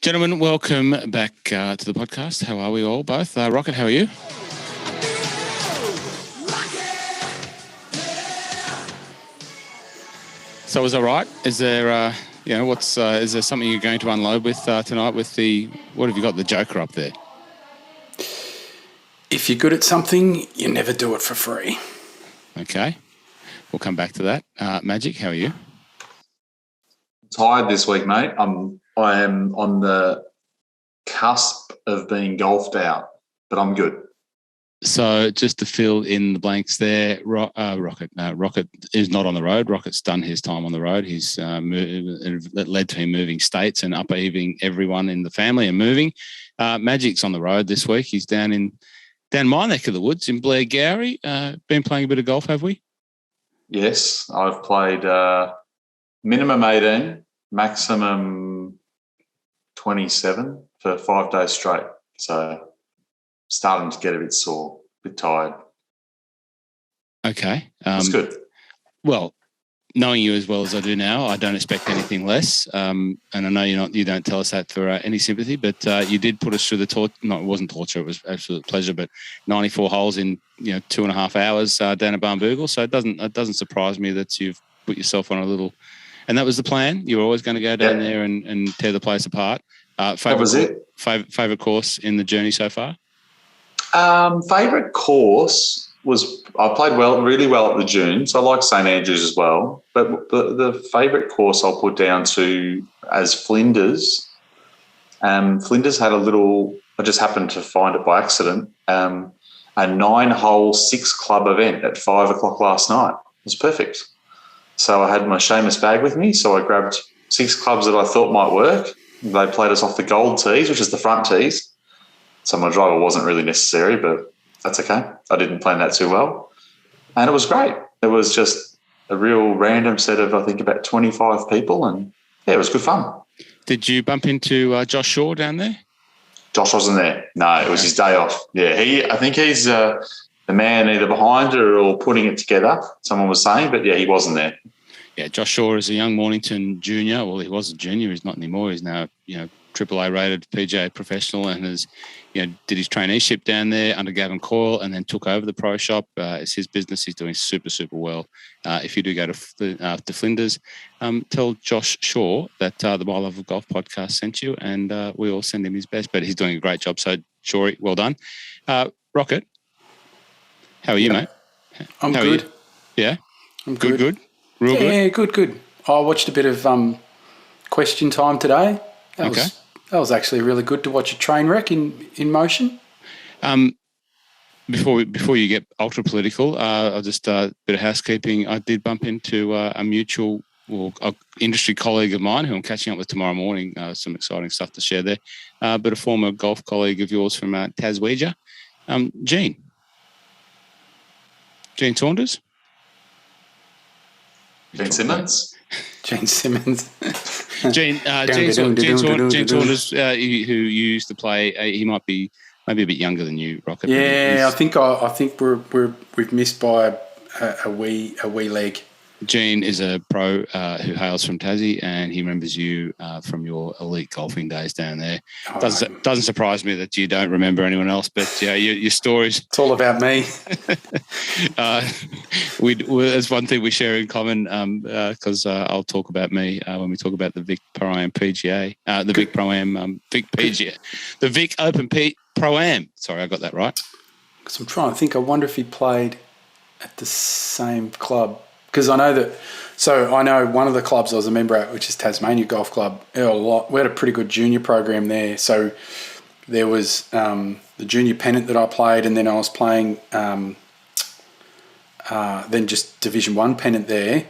Gentlemen, welcome back to the podcast. How are we all both? Rocket, how are you? So is that right? Is there, is there something you're going to unload with tonight with what have you got, the Joker up there? If you're good at something, you never do it for free. Okay. We'll come back to that. Magic, how are you? Tired this week, mate. I am on the cusp of being golfed out, but I'm good. So just to fill in the blanks there, Rocket is not on the road. Rocket's done his time on the road. He's it led to him moving states and upheaving everyone in the family and moving. Magic's on the road this week. He's down my neck of the woods in Blair Gowrie. Been playing a bit of golf, have we? Yes, I've played minimum 18, maximum 27 for 5 days straight. So starting to get a bit sore, a bit tired. Okay. That's good. Well, knowing you as well as I do now, I don't expect anything less. And I know you don't tell us that for any sympathy, but you did put us through the torture. No, it wasn't torture. It was absolute pleasure. But 94 holes in 2.5 hours down at Barnbougle. So it doesn't surprise me that you've put yourself on a little. And that was the plan. You were always going to go down there and tear the place apart. That was it. Favorite course in the journey so far? Favourite course was I played really well at the Dunes. I like St Andrews as well, but the favourite course I'll put down to as Flinders. Flinders had a little. I just happened to find it by accident. A 9-hole 6-club event at 5 o'clock last night. It was perfect. So I had my Seamus bag with me. So I grabbed 6 clubs that I thought might work. They played us off the gold tees, which is the front tees. So my driver wasn't really necessary, but that's okay. I didn't plan that too well. And it was great. It was just a real random set of, I think, about 25 people. And, yeah, it was good fun. Did you bump into Josh Shaw down there? Josh wasn't there. No, it was his day off. Yeah, I think he's the man either behind it or putting it together, someone was saying. But, yeah, he wasn't there. Yeah, Josh Shaw is a young Mornington junior. Well, he was a junior. He's not anymore. He's now, AAA rated PGA professional and has, did his traineeship down there under Gavin Coyle and then took over the pro shop. It's his business. He's doing super, super well. If you do go to Flinders, tell Josh Shaw that the My Love of Golf podcast sent you and we all send him his best, but he's doing a great job. So, Shawry, well done. Rocket, how are you, mate? I'm good. Yeah? I'm good. Good? Real good? Yeah, good. I watched a bit of Question Time today. That was actually really good to watch a train wreck in motion. Before you get ultra political, I'll just a bit of housekeeping. I did bump into a mutual industry colleague of mine who I'm catching up with tomorrow morning. Some exciting stuff to share there. But a former golf colleague of yours from Taswegia, Gene Saunders. Gene Simmons. Gene Simmons. Gene Saunders, who used to play. He might be maybe a bit younger than you, Rocket. Yeah, I think we've missed by a wee leg. Gene is a pro who hails from Tassie, and he remembers you from your elite golfing days down there. Doesn't surprise me that you don't remember anyone else, but your stories. It's all about me. There's one thing we share in common because I'll talk about me when we talk about the Vic Pro-Am PGA, the Vic Pro-Am Vic PGA, the Vic Open Pro-Am. Sorry, I got that right. Because I'm trying to think. I wonder if he played at the same club. Because I know one of the clubs I was a member at, which is Tasmania Golf Club. We had a pretty good junior program there. So there was the junior pennant that I played, and then I was playing then just Division 1 pennant there.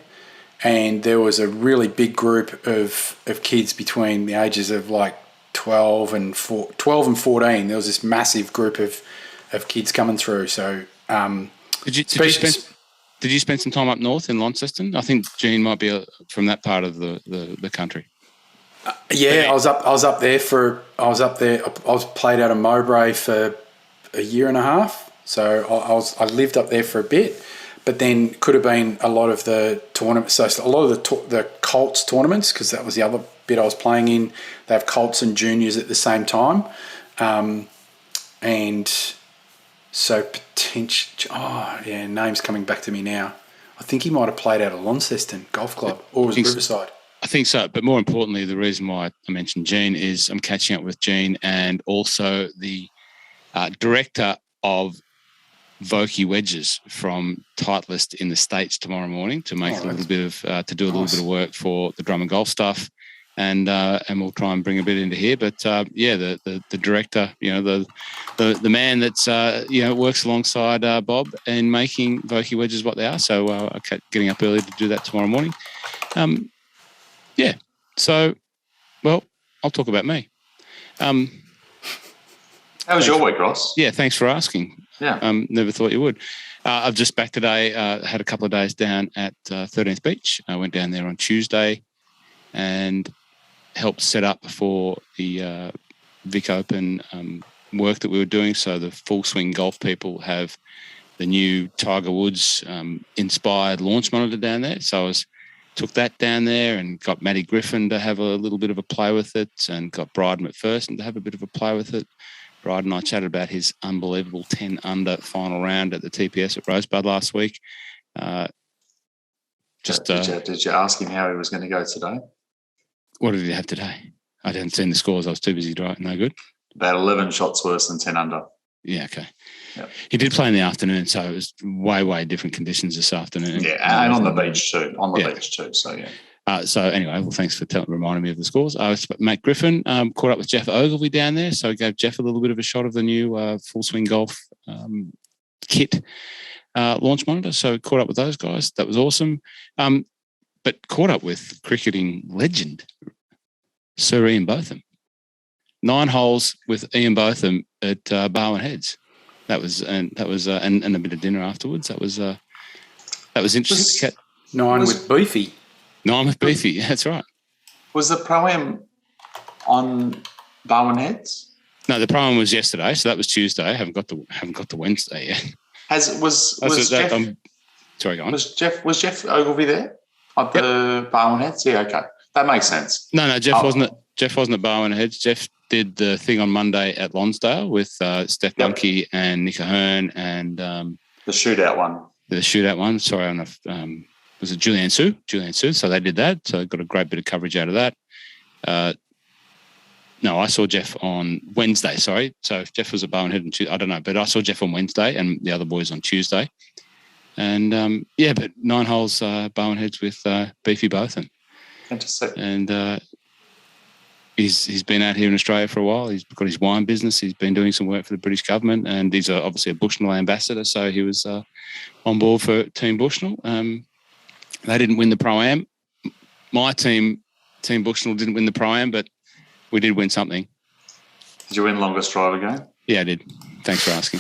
And there was a really big group of kids between the ages of like 12 and 14. There was this massive group of kids coming through. So Did you spend some time up north in Launceston? I think Gene might be from that part of the country. I was up there. I was played out of Mowbray for a year and a half. So I lived up there for a bit. but then could have been a lot of the tournaments. So a lot of the Colts tournaments, because that was the other bit I was playing in. They have Colts and juniors at the same time, and so name's coming back to me now. I think he might have played out of Launceston Golf Club, or was it Riverside? I think so. But more importantly, the reason why I mentioned Gene is I'm catching up with Gene and also the director of Vokey wedges from Titleist in the States tomorrow morning to make do a little bit of work for the drum and golf stuff, and we'll try and bring a bit into here. But the director, the man that's works alongside Bob in making Vokey wedges what they are. So I'm getting up early to do that tomorrow morning. So, well, I'll talk about me. How was your week, Ross? Yeah, thanks for asking. Yeah. Never thought you would. I've just back today, had a couple of days down at 13th Beach. I went down there on Tuesday and helped set up for the Vic Open work that we were doing. So the Full Swing Golf people have the new Tiger Woods inspired launch monitor down there. So I took that down there and got Matty Griffin to have a little bit of a play with it, and got Bryden McPherson to have a bit of a play with it. Bryden and I chatted about his unbelievable 10 under final round at the TPS at Rosebud last week. Did you ask him how he was going to go today? What did he have today? I hadn't seen the scores. I was too busy driving. No good. About 11 shots worse than 10 under. Yeah, okay. Yep. He did play in the afternoon, so it was way, way different conditions this afternoon. Yeah, and on the beach too. Beach too, so yeah. So anyway, well, thanks for reminding me of the scores. Matt Griffin caught up with Jeff Ogilvie down there, so I gave Jeff a little bit of a shot of the new Full Swing Golf kit launch monitor. So caught up with those guys. That was awesome. But caught up with cricketing legend Sir Ian Botham. 9 holes with Ian Botham at Barwon Heads. That was and a bit of dinner afterwards. That was interesting. 9 with Beefy. 9 with Beefy. That's right. Was the Pro-Am on Barwon Heads? No, the Pro-Am was yesterday, so that was Tuesday. I haven't got the Wednesday yet. Sorry, go on. Was Jeff Ogilvie there at the Barwon Heads? Yeah, okay, that makes sense. No, Jeff wasn't. Jeff wasn't at Barwon Heads. Jeff did the thing on Monday at Lonsdale with Steph Bunky and Nick Ahern and the shootout one. The shootout one. Sorry, I don't know if, was it Julianne Sue? Julianne Sue. So they did that. So got a great bit of coverage out of that. No, I saw Jeff on Wednesday. Sorry. So if Jeff was at Barwon Head on Tuesday, I don't know, but I saw Jeff on Wednesday and the other boys on Tuesday. And but 9 holes Barwon Heads with Beefy Botham. Fantastic. And he's been out here in Australia for a while. He's got his wine business. He's been doing some work for the British government, and he's obviously a Bushnell ambassador. So he was on board for Team Bushnell. They didn't win the Pro-Am. My team Bushnell, didn't win the Pro-Am, but we did win something. Did you win longest driver game? Yeah, I did. Thanks for asking.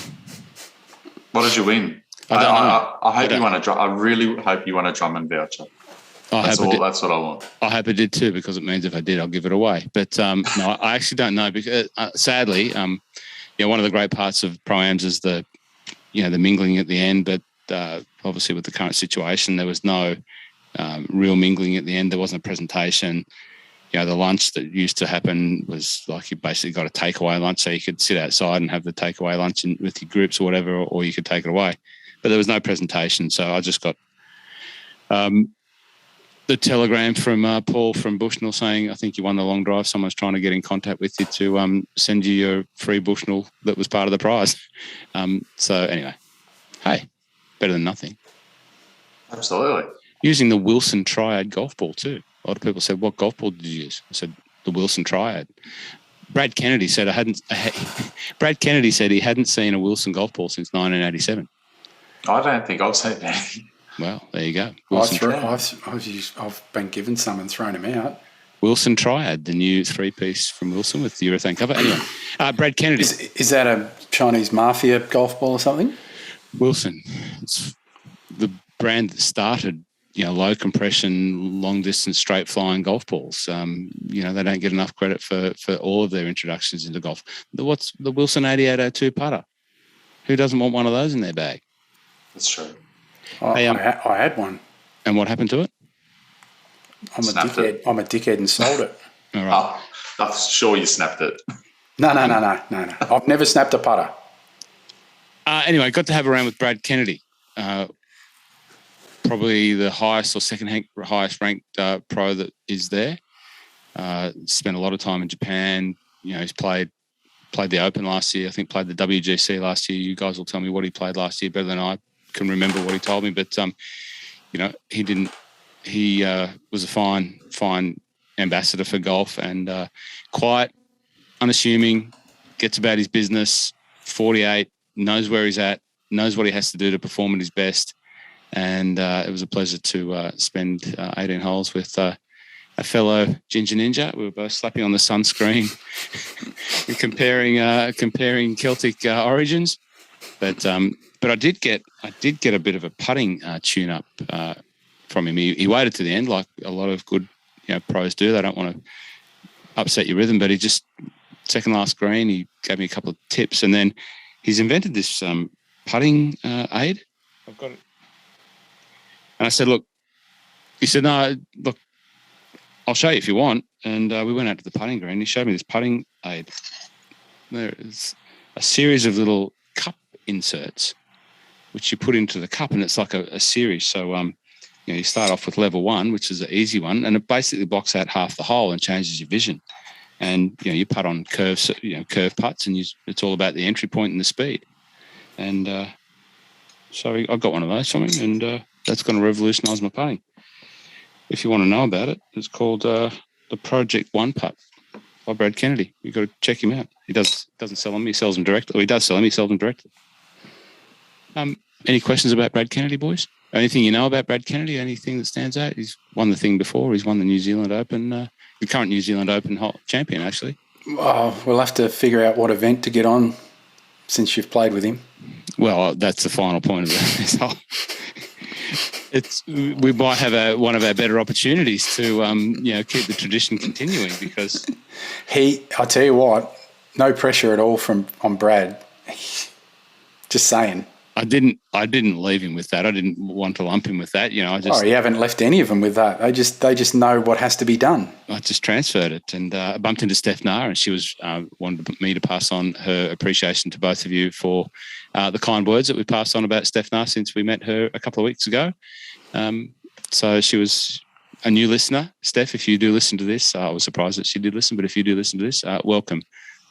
What did you win? I really hope you won a Drummond voucher. That's what I want. I hope I did too, because it means if I did, I'll give it away. But no, I actually don't know, because sadly, one of the great parts of Pro-Ams is the mingling at the end. But obviously, with the current situation, there was no real mingling at the end. There wasn't a presentation. The lunch that used to happen was like you basically got a takeaway lunch, so you could sit outside and have the takeaway lunch with your groups or whatever, or you could take it away. But there was no presentation, so I just got the telegram from Paul from Bushnell saying, I think you won the long drive. Someone's trying to get in contact with you to send you your free Bushnell that was part of the prize. So anyway, hey, better than nothing. Absolutely. Using the Wilson Triad golf ball too. A lot of people said, what golf ball did you use? I said, the Wilson Triad. Brad Kennedy said he hadn't seen a Wilson golf ball since 1987. I don't think I've seen that. Well, there you go. I've been given some and thrown them out. Wilson Triad, the new 3-piece from Wilson with the urethane cover. Anyway, Brad Kennedy. Is that a Chinese mafia golf ball or something? Wilson. It's the brand that started, low compression, long distance, straight flying golf balls. They don't get enough credit for all of their introductions into golf. What's the Wilson 8802 putter? Who doesn't want one of those in their bag? That's true. Hey, I had one. And what happened to it? I'm a dickhead and sold it. All right. Oh, I'm sure you snapped it. No. I've never snapped a putter. Anyway, got to have a round with Brad Kennedy. Probably the highest or second highest ranked pro that is there. Spent a lot of time in Japan. He's played the Open last year. I think played the WGC last year. You guys will tell me what he played last year better than I can remember what he told me. But he didn't. He was a fine ambassador for golf and quiet, unassuming, gets about his business. 48, knows where he's at, knows what he has to do to perform at his best. And it was a pleasure to spend 18 holes with a fellow Ginger Ninja. We were both slapping on the sunscreen and comparing Celtic origins. But I did get a bit of a putting tune up from him. He waited to the end like a lot of good pros do. They don't want to upset your rhythm, but he just second last green. He gave me a couple of tips, and then he's invented this putting aid. I've got it. And I said, look, he said, no, look, I'll show you if you want. And we went out to the putting green. He showed me this putting aid. There is a series of little cup inserts, which you put into the cup, and it's like a series. So, you start off with level 1, which is an easy one, and it basically blocks out half the hole and changes your vision. And, you putt on curve putts, and it's all about the entry point and the speed. And so I got one of those from him, and that's going to revolutionise my putting. If you want to know about it, it's called the Project One Putt by Brad Kennedy. You've got to check him out. He doesn't sell them. He sells them directly. Or he does sell them. He sells them directly. Any questions about Brad Kennedy, boys? Anything you know about Brad Kennedy? Anything that stands out? He's won the thing before. He's won the New Zealand Open, the current New Zealand Open champion, actually. Oh, we'll have to figure out what event to get on since you've played with him. Well, that's the final point of this whole... we might have one of our better opportunities to keep the tradition continuing because I'll tell you what, no pressure at all on Brad. Just saying. I didn't leave him with that. I didn't want to lump him with that. You haven't left any of them with that. They just know what has to be done. I just transferred it, and I bumped into Steph Nair, and she was wanted me to pass on her appreciation to both of you for the kind words that we passed on about Steph Nair since we met her a couple of weeks ago. So she was a new listener. Steph, if you do listen to this, I was surprised that she did listen, but if you do listen to this, welcome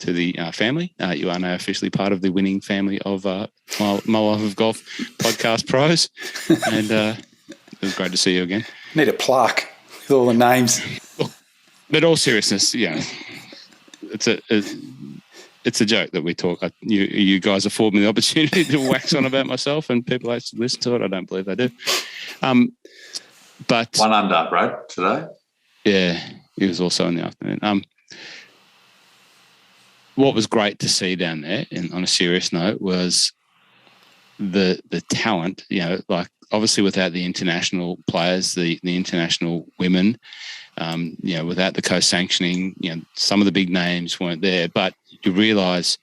to the family. You are now officially part of the winning family of My Love of Golf podcast pros. And it was great to see you again. Need a plaque with all the names. But all seriousness, it's a joke that we talk. You guys afford me the opportunity to wax on about myself, and people actually listen to it. I don't believe they do. But 1 under, Brad, today. Yeah, he was also in the afternoon. What was great to see down there, and on a serious note, was the talent. Like obviously without the international players, the international women, without the co-sanctioning, some of the big names weren't there. But you realise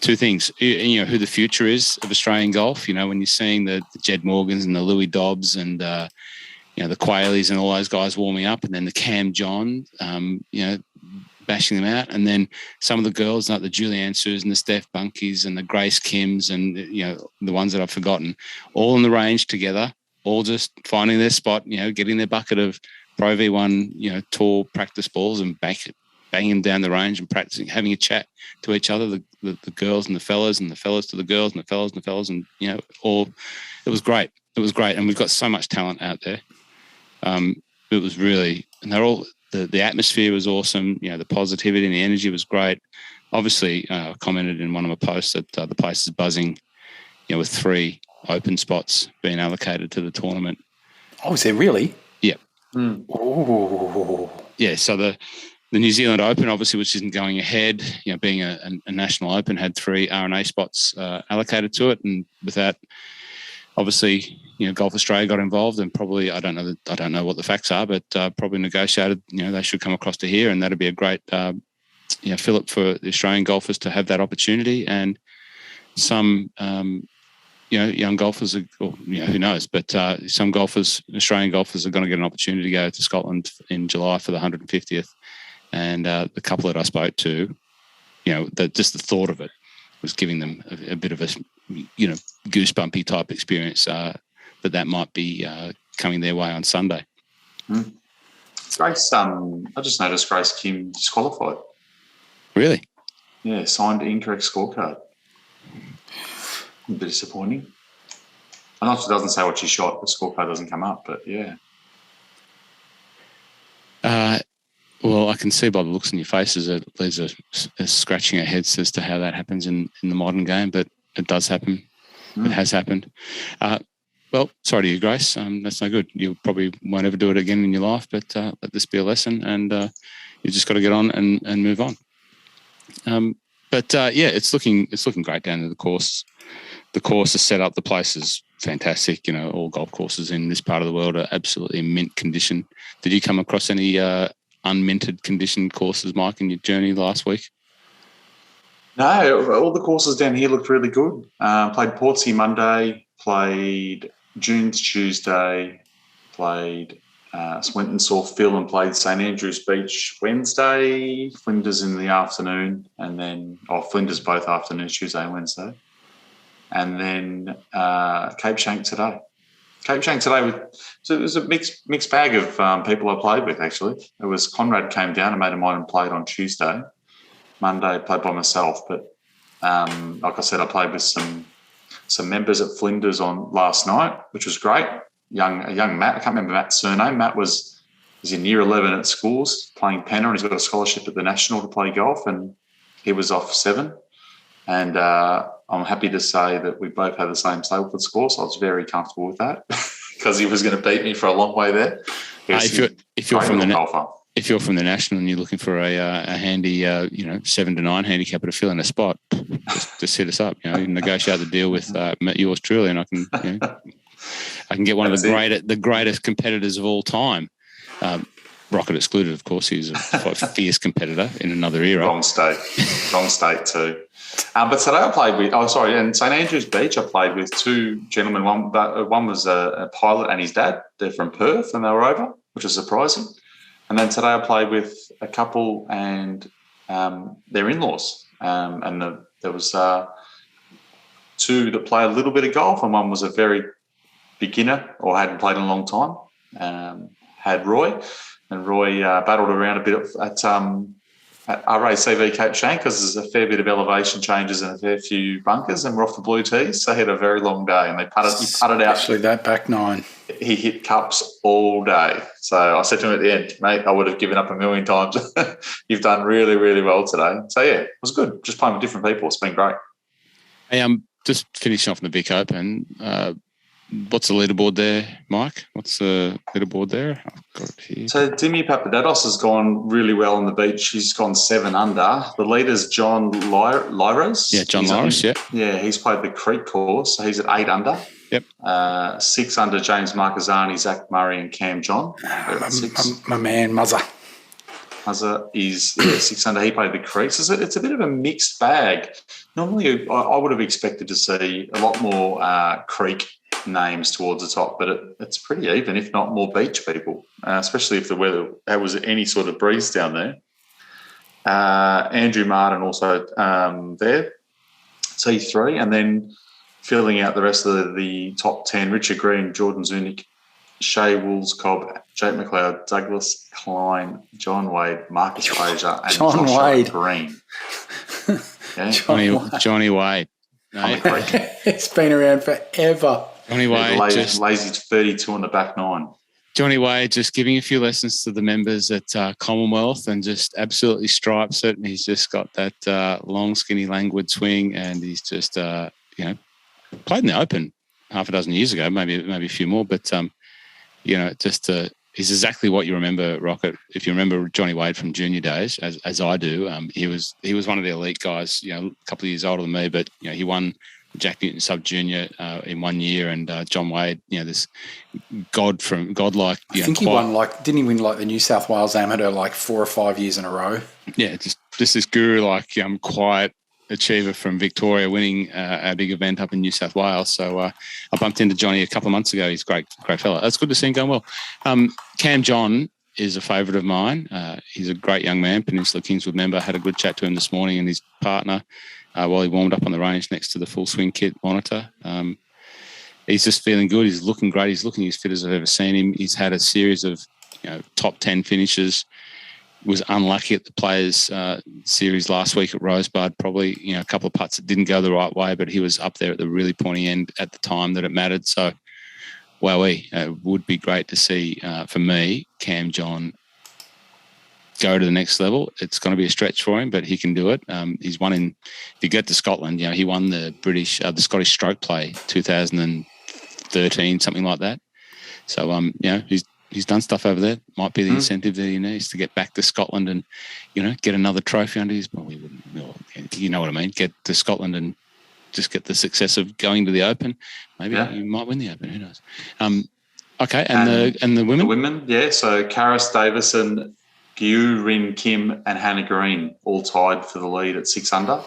two things. Who the future is of Australian golf. When you're seeing the Jed Morgans and the Louis Dobbs and the Quayleys and all those guys warming up, and then the Cam John, bashing them out, and then some of the girls like the Julianne Sues and the Steph Bunkies and the Grace Kims and the ones that I've forgotten, all in the range together, all just finding their spot, getting their bucket of Pro V1 tour practice balls and banging them down the range and practicing, having a chat to each other, the girls and the fellas to the girls and the fellas and all. It was great. And we've got so much talent out there. It was really, and they're all. The atmosphere was awesome. The positivity and the energy was great. Obviously, I commented in one of my posts that the place is buzzing, with 3 open spots being allocated to the tournament. Oh, is there really? Yeah. Oh. Yeah, so the New Zealand Open, obviously, which isn't going ahead, being a national open, had 3 R&A spots allocated to it. And with that, obviously, Golf Australia got involved and probably, I don't know what the facts are, but probably negotiated, they should come across to here, and that'd be a great, fillip for the Australian golfers to have that opportunity. And some young golfers, or who knows, but some golfers, Australian golfers, are going to get an opportunity to go to Scotland in July for the 150th. And the couple that I spoke to, just the thought of it was giving them a bit of a, goosebumpy type experience that might be coming their way on Sunday. Mm. Grace, I just noticed Grace Kim disqualified. Really? Yeah, signed incorrect scorecard. A bit disappointing. I know it doesn't say what she shot, the scorecard doesn't come up, but yeah. Well, I can see by the looks in your faces that Liz are scratching her heads as to how that happens in the modern game, but it does happen. Mm. It has happened. Well, sorry to you, Grace. That's no good. You probably won't ever do it again in your life, but let this be a lesson, and you just got to get on and move on. It's looking great down to the course. The course is set up. The place is fantastic. All golf courses in this part of the world are absolutely in mint condition. Did you come across any unminted condition courses, Mike, in your journey last week? No, all the courses down here looked really good. Played Portsea Monday, played Dunes Tuesday, played went and saw Phil and played St Andrews Beach Wednesday, Flinders in the afternoon, and then Flinders both afternoons, Tuesday and Wednesday, and then Cape Shank today. So it was a mixed bag of people I played with, actually. It was Conrad came down, a mate of mine, and played on Tuesday. Monday, played by myself, but like I said, I played with some members at Flinders on last night, which was great. A young Matt, I can't remember Matt's surname. Matt was in year 11 at schools playing Penner, and he's got a scholarship at the National to play golf, and he was off 7. And I'm happy to say that we both had the same Stableford score, so I was very comfortable with that because he was going to beat me for a long way there. If you're from the National and you're looking for a handy 7 to 9 handicapper to fill in a spot, just hit us up. You can negotiate the deal with yours truly, and I can get one of the greatest competitors of all time. Rocket excluded, of course. He's a fierce competitor in another era. Wrong state too. But today I played with, in St Andrews Beach I played with 2 gentlemen. One was a pilot and his dad. They're from Perth and they were over, which is surprising. And then today I played with a couple and their in-laws. There was 2 that play a little bit of golf, and one was a very beginner or hadn't played in a long time. Had Roy, and Roy battled around a bit at RACV Cape Shank because there's a fair bit of elevation changes and a fair few bunkers, and we're off the blue tees. So he had a very long day, and he putted out. Especially that back 9. He hit cups all day. So I said to him at the end, mate, I would have given up a million times. You've done really, really well today. So, yeah, it was good. Just playing with different people. It's been great. Hey, just finishing off in the Vic Open. What's the leaderboard there, Mike? What's the leaderboard there? I've got it here. So Dimi Papadatos has gone really well on the beach. He's gone 7 under. The leader's John Lyras. Yeah, John Lyras, yeah. Yeah, he's played the Creek course, so he's at 8 under. Yep. 6 under James Marquezani, Zach Murray and Cam John. My man, Muzza. Muzza is 6 under. He played the Creeks. It's a bit of a mixed bag. Normally I would have expected to see a lot more Creek names towards the top, but it's pretty even, if not more beach people, especially if there was any sort of breeze down there. Andrew Martin also there, T3, and then filling out the rest of the top 10, Richard Green, Jordan Zunic, Shea Woolscobb, Jake McLeod, Douglas Klein, John Wade, Marcus Fraser, and Joshua Green. Yeah. Johnny Wade. No. It's been around forever. Johnny Wade, lazy 32 on the back 9. Johnny Wade just giving a few lessons to the members at Commonwealth and just absolutely stripes it. And he's just got that long, skinny, languid swing, and he's just played in the Open half a dozen years ago, maybe a few more. But he's exactly what you remember, Rocket. If you remember Johnny Wade from junior days, as I do, he was one of the elite guys. A couple of years older than me, but he won Jack Newton Sub Junior in 1 year, and John Wade, this godlike. I think he won didn't he win the New South Wales Amateur 4 or 5 years in a row? Yeah, just this guru quiet, achiever from Victoria, winning a big event up in New South Wales. So I bumped into Johnny a couple of months ago. He's a great fella. That's good to see him going well. Cam John is a favourite of mine. He's a great young man, Peninsula Kingswood member. Had a good chat to him this morning and his partner while he warmed up on the range next to the full swing kit monitor. He's just feeling good. He's looking great. He's looking as fit as I've ever seen him. He's had a series of top 10 finishes. Was unlucky at the Players Series last week at Rosebud. Probably a couple of putts that didn't go the right way, but he was up there at the really pointy end at the time that it mattered. So, wowee, it would be great to see for me Cam John go to the next level. It's going to be a stretch for him, but he can do it. He's won in. If you get to Scotland, he won the Scottish Stroke Play 2013, something like that. So he's done stuff over there. Might be the incentive that he needs to get back to Scotland and get another trophy under his. Well, you know what I mean. Get to Scotland and just get the success of going to the Open. Maybe you might win the Open. Who knows? Okay, and the women. The women, yeah. So Karis Davison, Gyu Rin Kim, and Hannah Green all tied for the lead at 6 under.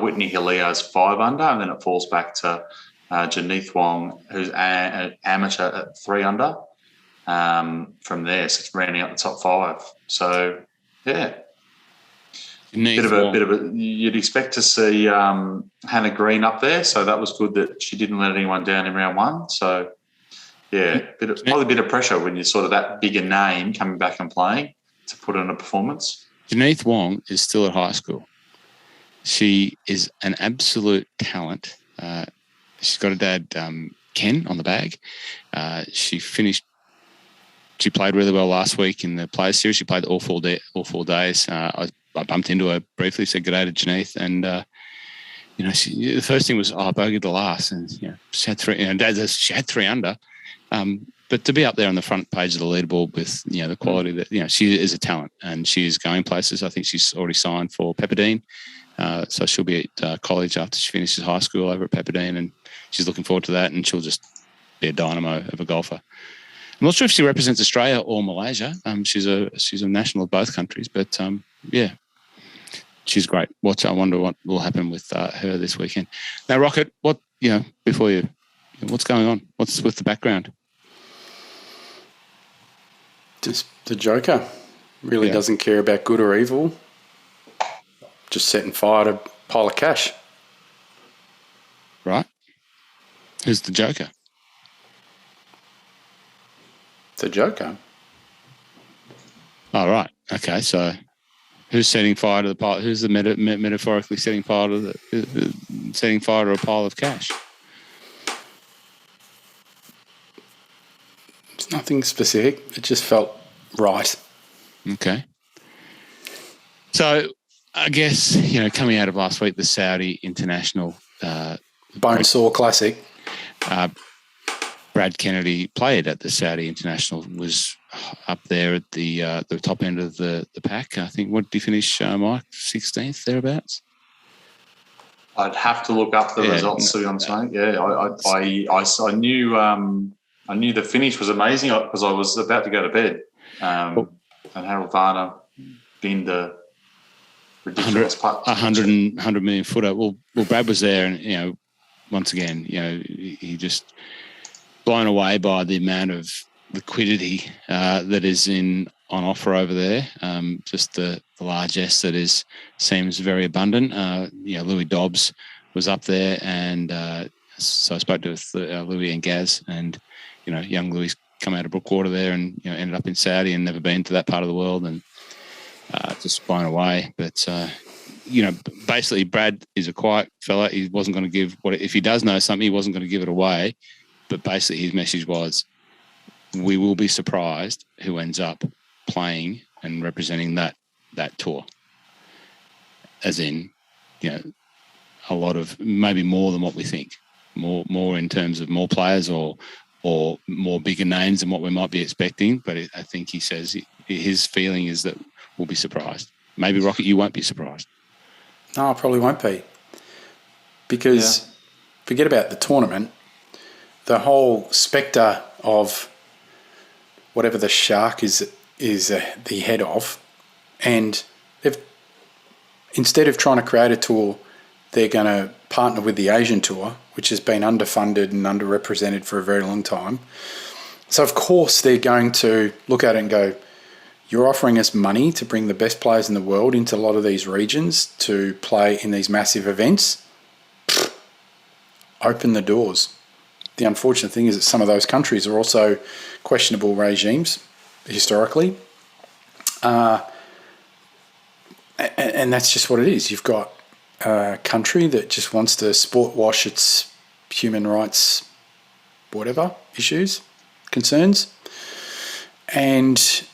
Whitney Hilliard's 5 under, and then it falls back to Janith Wong, who's an amateur at 3 under. From there, so it's rounding up the top 5. So, yeah. Bit of a. You'd expect to see Hannah Green up there, so that was good that she didn't let anyone down in round 1. So, yeah, probably a bit of pressure when you're sort of that bigger name coming back and playing to put in a performance. Janith Wong is still at high school. She is an absolute talent. She's got a dad, Ken, on the bag. She played really well last week in the Players Series. She played all 4 days. I bumped into her briefly, said good day to Janith, and the first thing was I bogeyed the last, and she had 3. Dad says she had 3 under, but to be up there on the front page of the leaderboard with the quality that she is a talent, and she is going places. I think she's already signed for Pepperdine, so she'll be at college after she finishes high school over at Pepperdine, and she's looking forward to that, and she'll just be a dynamo of a golfer. I'm not sure if she represents Australia or Malaysia. She's a national of both countries, but she's great. I wonder what will happen with her this weekend. Now, Rocket, what's going on? What's with the background? Just the Joker really doesn't care about good or evil. Just setting fire to a pile of cash. Right. Who's the Joker? The Joker. Oh, right. Okay, so who's setting fire to the pile? Who's the metaphorically setting fire to a pile of cash? It's nothing specific. It just felt right. Okay. So I guess coming out of last week, the Saudi International Bonesaw Classic. Brad Kennedy played at the Saudi International, was up there at the top end of the pack. I think, what did he finish, Mike? 16th, thereabouts? I'd have to look up the results, to be honest, mate. Yeah, I knew the finish was amazing because I was about to go to bed. And Harold Varner binned the ridiculous putt. 100 million footer. Well, Brad was there, and once again, he just blown away by the amount of liquidity that is on offer over there. Just the largesse that seems very abundant. Louis Dobbs was up there, and so I spoke to Louis and Gaz, and young Louis come out of Brookwater there, and ended up in Saudi and never been to that part of the world, and just blown away. But basically, Brad is a quiet fella. He wasn't going to give if he does know something, he wasn't going to give it away. But basically, his message was, we will be surprised who ends up playing and representing that tour. As in, a lot of, maybe more than what we think, more in terms of more players or more bigger names than what we might be expecting. But I think he says his feeling is that we'll be surprised. Maybe, Rocket, you won't be surprised. No, I probably won't be. Because forget about the tournament. The whole spectre of whatever the shark is the head of, and instead of trying to create a tour they're going to partner with the Asian Tour, which has been underfunded and underrepresented for a very long time. So, of course, they're going to look at it and go, you're offering us money to bring the best players in the world into a lot of these regions to play in these massive events. Open the doors. The unfortunate thing is that some of those countries are also questionable regimes historically. And that's just what it is. You've got a country that just wants to sport wash its human rights, whatever, issues, concerns. And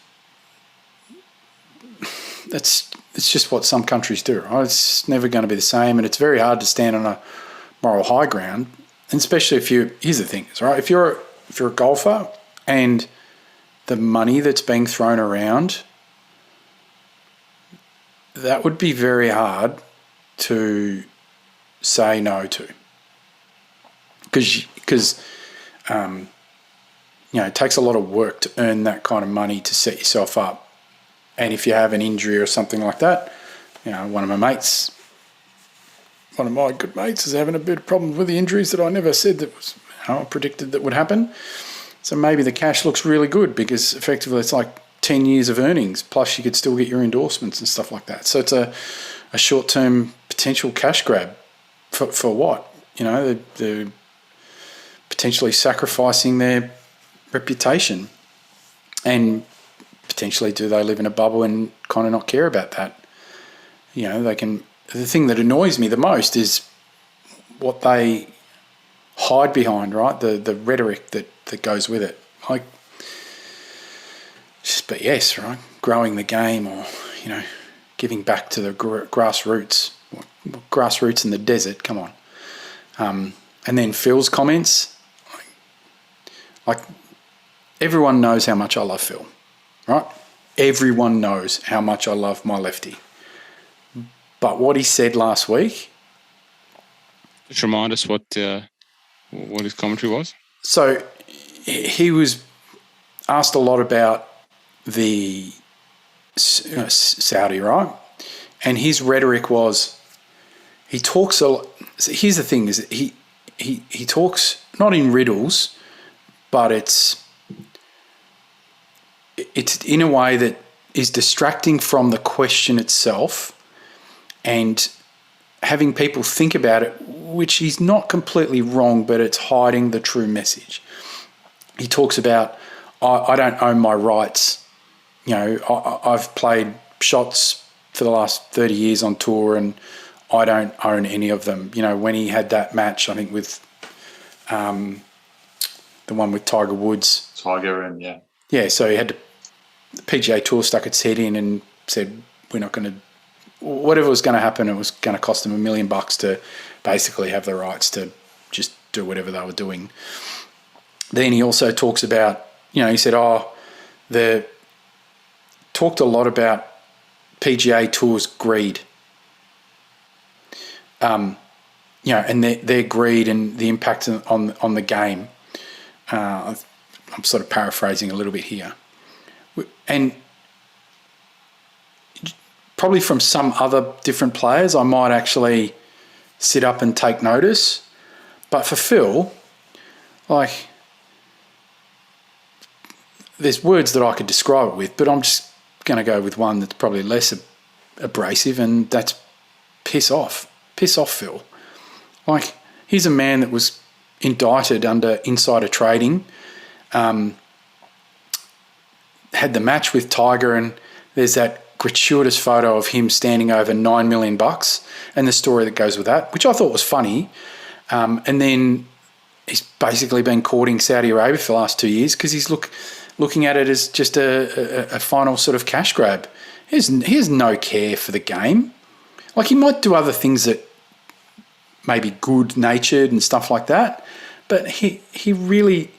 it's just what some countries do, right? It's never going to be the same, and it's very hard to stand on a moral high ground. And especially here's the thing, right? If you're a golfer and the money that's being thrown around, that would be very hard to say no to, because it takes a lot of work to earn that kind of money to set yourself up. And if you have an injury or something like that, one of my good mates is having a bit of problems with the injuries that I never said that was, I predicted that would happen. So maybe the cash looks really good because effectively it's like 10 years of earnings, plus you could still get your endorsements and stuff like that. So it's a short-term potential cash grab for what? They're potentially sacrificing their reputation. And potentially do they live in a bubble and kind of not care about that? They can... The thing that annoys me the most is what they hide behind, right? The rhetoric that goes with it. Like, just BS, right? Growing the game or, giving back to the grassroots. Grassroots in the desert, come on. And then Phil's comments. Like, everyone knows how much I love Phil, right? Everyone knows how much I love my lefty. But what he said last week... Just remind us what his commentary was. So he was asked a lot about the Saudi, right? And his rhetoric was, he talks a lot... Here's the thing, is he talks not in riddles, but it's in a way that is distracting from the question itself and having people think about it, which he's not completely wrong, but it's hiding the true message. He talks about, I don't own my rights. I've played shots for the last 30 years on tour and I don't own any of them. When he had that match, I think with the one with Tiger Woods. Yeah, so he had the PGA Tour stuck its head in and said, we're not going to... Whatever was going to happen, it was going to cost them $1 million to basically have the rights to just do whatever they were doing. Then he also talks about, he said, talked a lot about PGA Tour's greed. And their greed and the impact on the game. I'm sort of paraphrasing a little bit here. And probably from some other different players, I might actually sit up and take notice. But for Phil, there's words that I could describe it with, but I'm just going to go with one that's probably less abrasive, and that's piss off. Piss off, Phil. He's a man that was indicted under insider trading, had the match with Tiger, and there's that gratuitous photo of him standing over $9 million and the story that goes with that, which I thought was funny. And then he's basically been courting Saudi Arabia for the last 2 years because he's looking at it as just a final sort of cash grab. He has no care for the game. He might do other things that may be good-natured and stuff like that, but he really...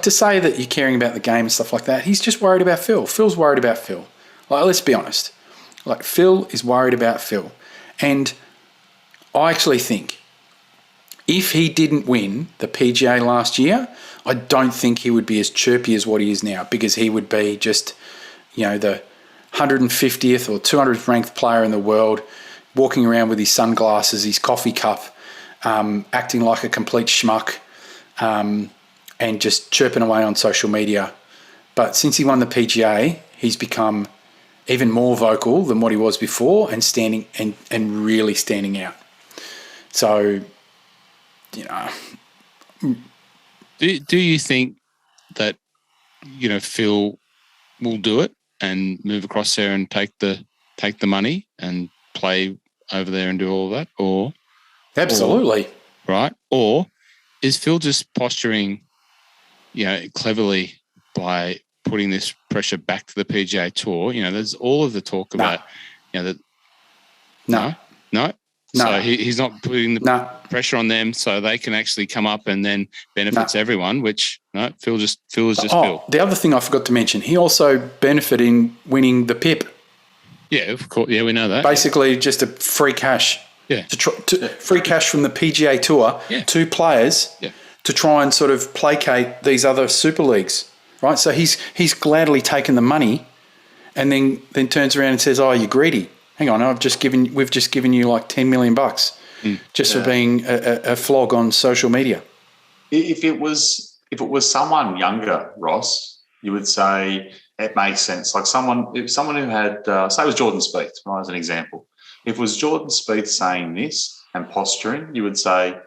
to say that you're caring about the game and stuff like that, he's just worried about Phil. Phil's worried about Phil. Let's be honest. Phil is worried about Phil. And I actually think if he didn't win the PGA last year, I don't think he would be as chirpy as what he is now, because he would be just, the 150th or 200th ranked player in the world, walking around with his sunglasses, his coffee cup, acting like a complete schmuck, and just chirping away on social media. But since he won the PGA, he's become even more vocal than what he was before, and standing and really standing out. So, you know, do you think that, you know, Phil will do it and move across there and take the money and play over there and do all that, or absolutely right? Or is Phil just posturing, you know, cleverly by putting this pressure back to the PGA Tour? You know, there's all of the talk about, you know, that. No. So he's not putting the pressure on them, so they can actually come up and then benefits everyone. Which Phil is just Phil. The other thing I forgot to mention, he also benefited in winning the PIP. Yeah, of course. Yeah, we know that. Basically, just a free cash. Yeah. Free cash from the PGA Tour to players to try and sort of placate these other super leagues, right? So he's gladly taken the money, and then turns around and says, "Oh, you're greedy. Hang on, we've just given you like $10 million just for being a flog on social media." If it was someone younger, Ross, you would say it makes sense. Like someone who had, say it was Jordan Spieth, right, as an example. If it was Jordan Spieth saying this and posturing, you would say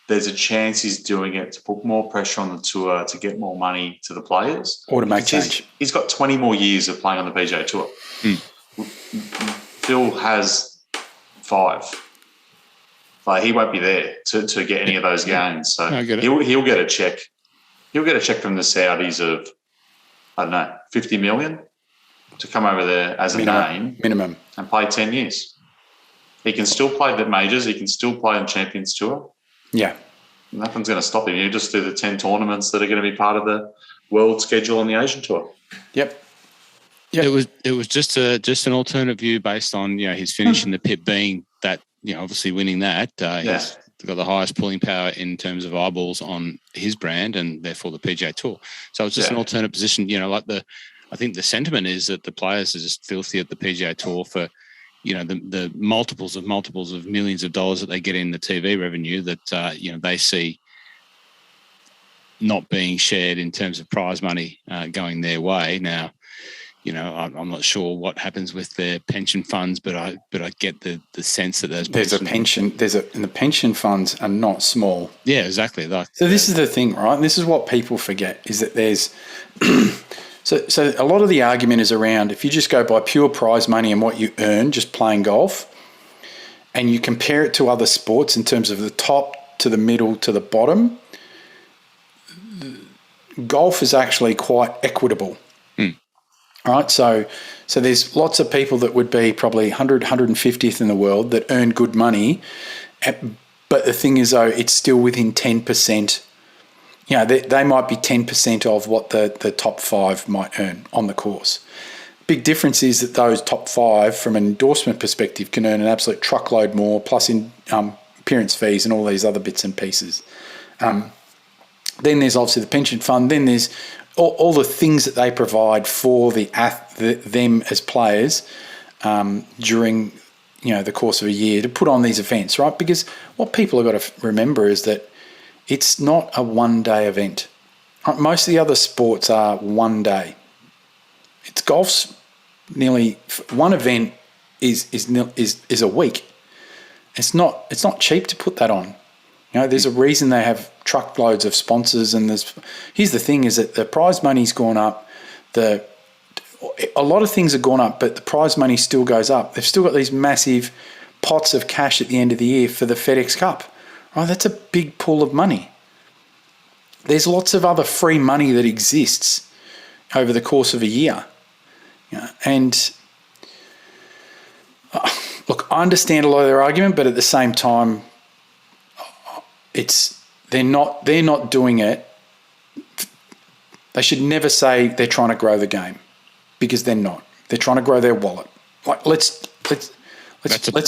there's a chance he's doing it to put more pressure on the tour to get more money to the players. Or to make change. He's got 20 more years of playing on the PGA Tour. Phil has 5. Like he won't be there to get any of those gains. So he'll get a check. He'll get a check from the Saudis of, I don't know, 50 million to come over there as a name minimum and play 10 years. He can still play the majors. He can still play on Champions Tour. Yeah. Nothing's going to stop him. You just do the 10 tournaments that are going to be part of the world schedule on the Asian Tour. Yep. It was just an alternate view based on, you know, his finish in the PIP being that, you know, obviously winning that. He's got the highest pulling power in terms of eyeballs on his brand and therefore the PGA Tour. So it's just an alternate position, you know, like I think the sentiment is that the players are just filthy at the PGA Tour for, you know, the multiples of millions of dollars that they get in the TV revenue that, you know, they see not being shared in terms of prize money going their way. Now, you know, I'm not sure what happens with their pension funds, but I get the sense that and the pension funds are not small. Yeah, exactly. So this is the thing, right? And this is what people forget, is that there's so a lot of the argument is around, if you just go by pure prize money and what you earn just playing golf, and you compare it to other sports in terms of the top to the middle to the bottom, golf is actually quite equitable. Right, so there's lots of people that would be probably 150th in the world that earn good money, but the thing is, though, it's still within 10%. You know, they might be 10% of what the top 5 might earn on the course. Big difference is that those top 5, from an endorsement perspective, can earn an absolute truckload more, plus in appearance fees and all these other bits and pieces. Then there's obviously the pension fund. Then there's all the things that they provide for them as players during, you know, the course of a year to put on these events, right? Because what people have got to remember is that it's not a one-day event. Most of the other sports are one day. It's golf's nearly one event is a week. It's not cheap to put that on. You know, there's a reason they have truckloads of sponsors, and here's the thing: is that the prize money's gone up. A lot of things have gone up, but the prize money still goes up. They've still got these massive pots of cash at the end of the year for the FedEx Cup. Right, that's a big pool of money. There's lots of other free money that exists over the course of a year, you know, and look, I understand a lot of their argument, but at the same time, they're not doing it. They should never say they're trying to grow the game, because they're not. They're trying to grow their wallet. Like let's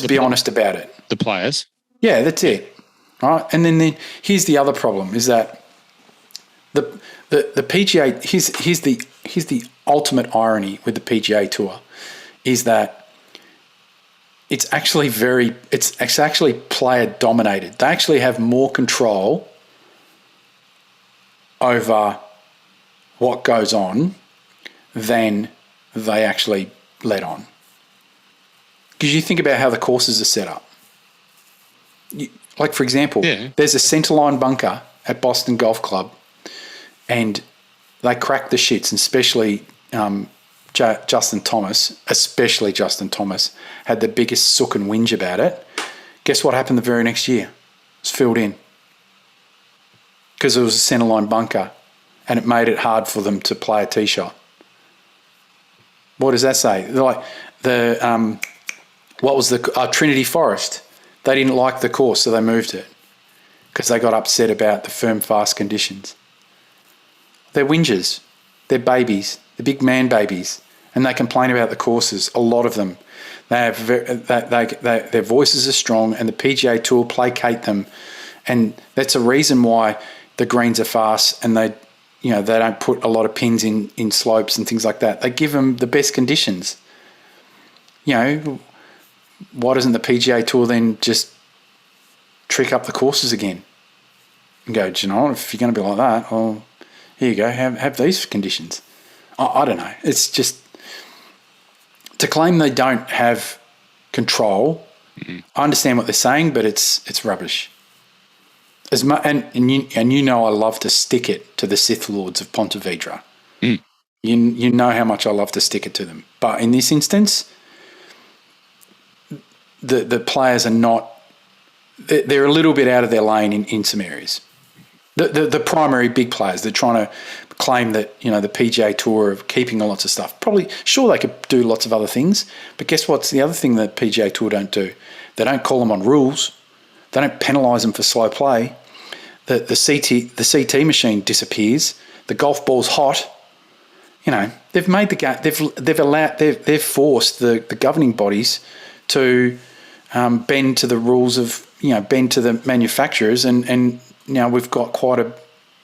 be honest about it. The players. Yeah, that's it. All right, and then here's the other problem: is that the PGA. Here's the ultimate irony with the PGA Tour, is that it's actually player dominated. They actually have more control over what goes on than they actually let on. Because you think about how the courses are set up. Like, for example, there's a centerline bunker at Boston Golf Club, and they crack the shits, and especially Justin Thomas, had the biggest sook and whinge about it. Guess what happened the very next year? It was filled in because it was a centerline bunker, and it made it hard for them to play a tee shot. What does that say? Like what was the Trinity Forest? They didn't like the course, so they moved it because they got upset about the firm, fast conditions. They're whingers. They're babies. They're big man babies, and they complain about the courses. A lot of them. They have their voices are strong, and the PGA Tour placate them, and that's a reason why the greens are fast, and they don't put a lot of pins in slopes and things like that. They give them the best conditions. Why doesn't the PGA Tour then just trick up the courses again and go, do you know what, if you're going to be like that, well, here you go, have these conditions. I don't know. It's just to claim they don't have control. Mm-hmm. I understand what they're saying, but it's rubbish. As much, and you know I love to stick it to the Sith Lords of Ponte Vedra. Mm. You know how much I love to stick it to them. But in this instance, the players are not. They're a little bit out of their lane in some areas. The primary big players, they're trying to claim that the PGA Tour are keeping lots of stuff. Probably, sure, they could do lots of other things, but guess what's the other thing that PGA Tour don't do? They don't call them on rules. They don't penalise them for slow play. The CT machine disappears. The golf ball's hot. They've made the game. They've forced the governing bodies to bend to the rules of bend to the manufacturers, and now we've got quite a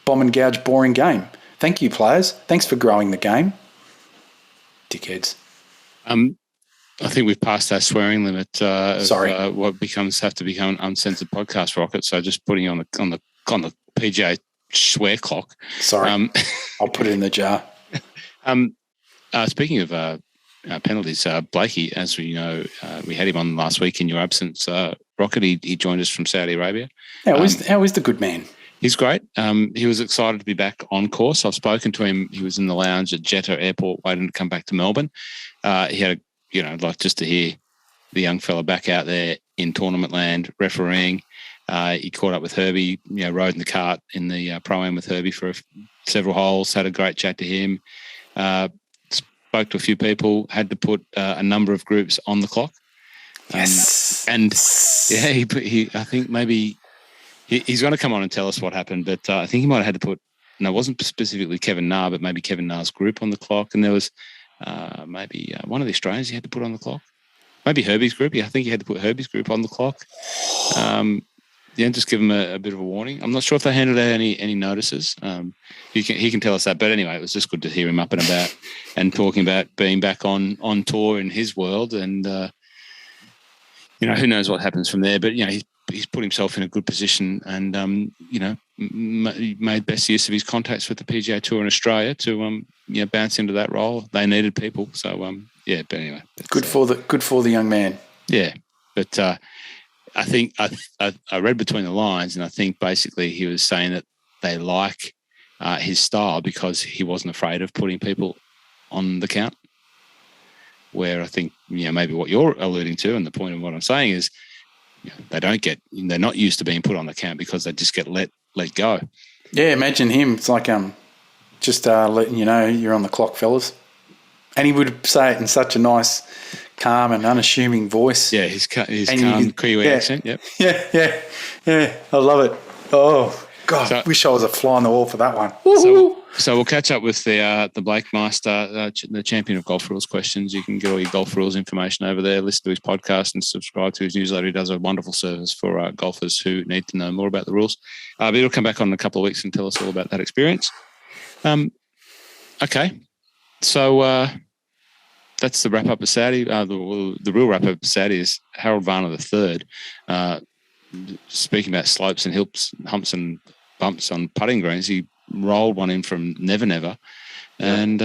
bomb and gouge boring game. Thank you, players. Thanks for growing the game, dickheads. I think we've passed our swearing limit. Sorry. What have to become an uncensored podcast, Rocket. So just putting you on the PGA swear clock. Sorry, I'll put it in the jar. Speaking of penalties, Blakey, as we know, we had him on last week in your absence. Rocket, he joined us from Saudi Arabia. How is the good man? He's great. He was excited to be back on course. I've spoken to him. He was in the lounge at Jeddah Airport waiting to come back to Melbourne. He had like just to hear the young fella back out there in tournament land refereeing. He caught up with Herbie, rode in the cart in the Pro-Am with Herbie for several holes, had a great chat to him, spoke to a few people, had to put a number of groups on the clock. Yes. And he I think maybe he's going to come on and tell us what happened, but I think he might have had to put, it wasn't specifically Kevin Na, but maybe Kevin Na's group on the clock. And there was maybe one of the Australians he had to put on the clock. Maybe Herbie's group. Yeah, I think he had to put Herbie's group on the clock. Just give him a bit of a warning. I'm not sure if they handed out any notices. He can tell us that. But anyway, it was just good to hear him up and about and talking about being back on tour in his world. And, who knows what happens from there. But, he's put himself in a good position and, made best use of his contacts with the PGA Tour in Australia to, bounce into that role. They needed people. So, but anyway. Good for the young man. Yeah. But I think I read between the lines, and I think basically he was saying that they like his style because he wasn't afraid of putting people on the count. Where I think, maybe what you're alluding to, and the point of what I'm saying is, they're not used to being put on the count because they just get let go. Yeah, imagine him. It's like just letting you know you're on the clock, fellas. And he would say it in such a nice, calm and unassuming voice. Yeah, his calm Kiwi accent. Yep. Yeah. I love it. Oh God, wish I was a fly on the wall for that one. So we'll catch up with the Blake Master, the champion of golf rules questions. You can get all your golf rules information over there. Listen to his podcast and subscribe to his newsletter. He does a wonderful service for golfers who need to know more about the rules. But he'll come back on in a couple of weeks and tell us all about that experience. Okay, so that's the wrap up of Saturday. The real wrap up of Saturday is Harold Varner III. Speaking about slopes and humps and bumps on putting greens, he rolled one in from Never and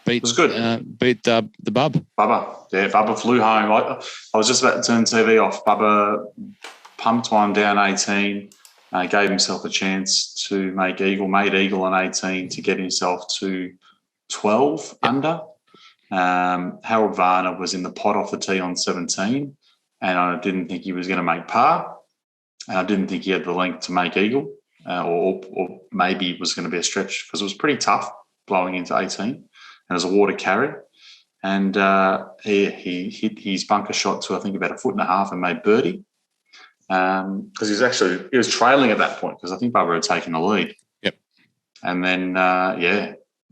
beat the Bub. Bubba. Yeah, Bubba flew home. I was just about to turn TV off. Bubba pumped one down 18, gave himself a chance to make eagle, made eagle on 18 to get himself to 12 under. Harold Varner was in the pot off the tee on 17, and I didn't think he was going to make par. And I didn't think he had the length to make eagle, or maybe it was going to be a stretch because it was pretty tough blowing into 18, and it was a water carry. And he hit his bunker shot to, I think, about 1.5 foot and made birdie because he was trailing at that point because I think Bubba had taken the lead. Yep. And then,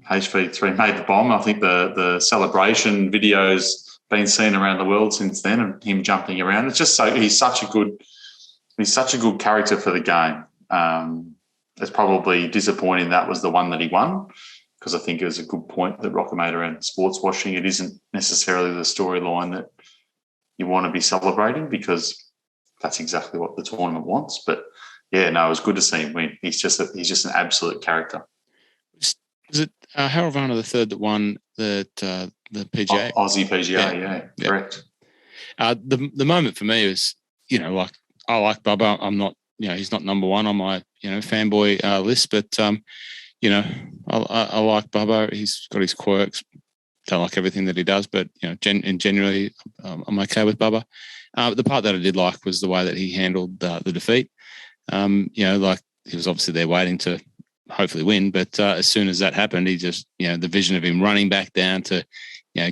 HV3 made the bomb. I think the celebration videos been seen around the world since then, and him jumping around. It's just so he's such a good character for the game. It's probably disappointing that was the one that he won, because I think it was a good point that Rocker made around sports washing. It isn't necessarily the storyline that you want to be celebrating, because that's exactly what the tournament wants. But yeah, no, it was good to see him win. He's just an absolute character. Was it Harold Varner III that won the PGA? Aussie PGA, yeah. Correct. The moment for me was, like, I like Bubba. I'm not, he's not number one on my, fanboy list, but, I like Bubba. He's got his quirks. Don't like everything that he does, but, generally I'm okay with Bubba. The part that I did like was the way that he handled the defeat. Like, he was obviously there waiting to hopefully win, but as soon as that happened, he just, the vision of him running back down to,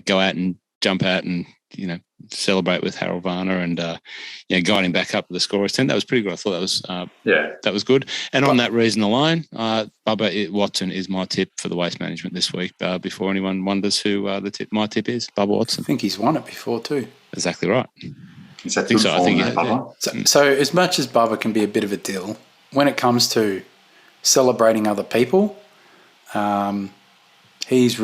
go out and jump out and, celebrate with Harold Varner and, guiding back up to the scorer's tent. That was pretty good. I thought that was, that was good. And on that reason alone, Bubba Watson is my tip for the waste management this week. Before anyone wonders who my tip is, Bubba Watson. I think he's won it before too. Exactly right. Is that good form, I think Bubba? So as much as Bubba can be a bit of a dill, when it comes to celebrating other people, he's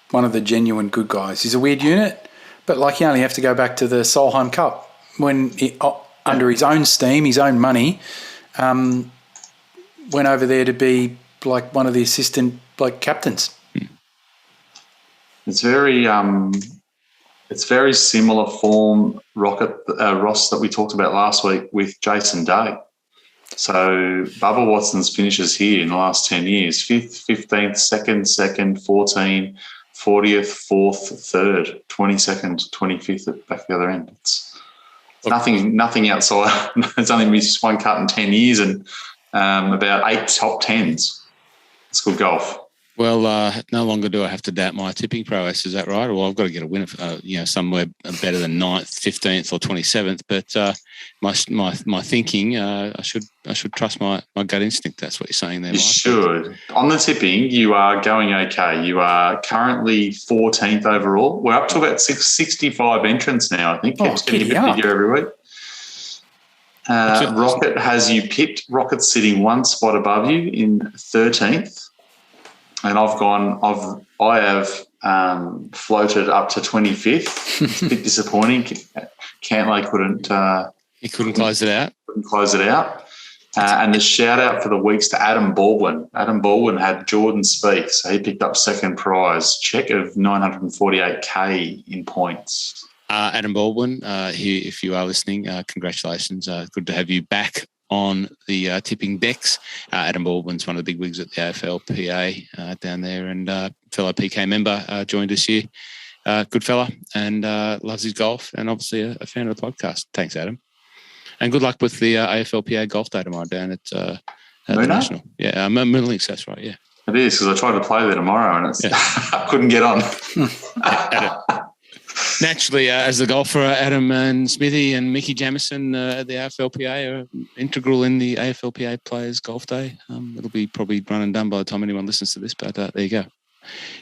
one of the genuine good guys. He's a weird unit, but like, you only have to go back to the Solheim Cup when he, under his own steam, his own money, went over there to be like one of the assistant captains. It's very similar form, Ross, that we talked about last week with Jason Day. So Bubba Watson's finishes here in the last 10 years: 5th, 15th, 2nd, 14, 40th, 4th, 3rd, 22nd, 25th at back the other end. It's nothing outside. It's only missed one cut in 10 years and about 8 top 10s. It's good golf. Well, no longer do I have to doubt my tipping prowess. Is that right? Well, I've got to get a winner, somewhere better than 9th, 15th, or 27th. But my thinking, I should trust my gut instinct. That's what you're saying there, Mike. You should. On the tipping, you are going okay. You are currently 14th overall. We're up to about 65 entrants now, I think. Keeps getting a bit bigger every week. Rocket has you pipped. Rocket's sitting one spot above you in 13th. And I have floated up to 25th. It's a bit disappointing. Cantlay couldn't close it out. Couldn't close it out. And the shout out for the week's to Adam Baldwin. Adam Baldwin had Jordan Spieth, so he picked up second prize, check of 948K in points. Adam Baldwin, if you are listening, congratulations. Good to have you back on the tipping decks. Adam Baldwin's one of the big wigs at the AFLPA down there, and fellow PK member joined us here. Good fella, and loves his golf, and obviously a fan of the podcast. Thanks, Adam. And good luck with the AFLPA golf day tomorrow down at the National. Yeah, Moonlinks, that's right, yeah. It is, because I tried to play there tomorrow and I couldn't get on. Naturally, as the golfer, Adam and Smithy and Mickey Jamison at the AFLPA are integral in the AFLPA Players Golf Day. It'll be probably run and done by the time anyone listens to this, but there you go.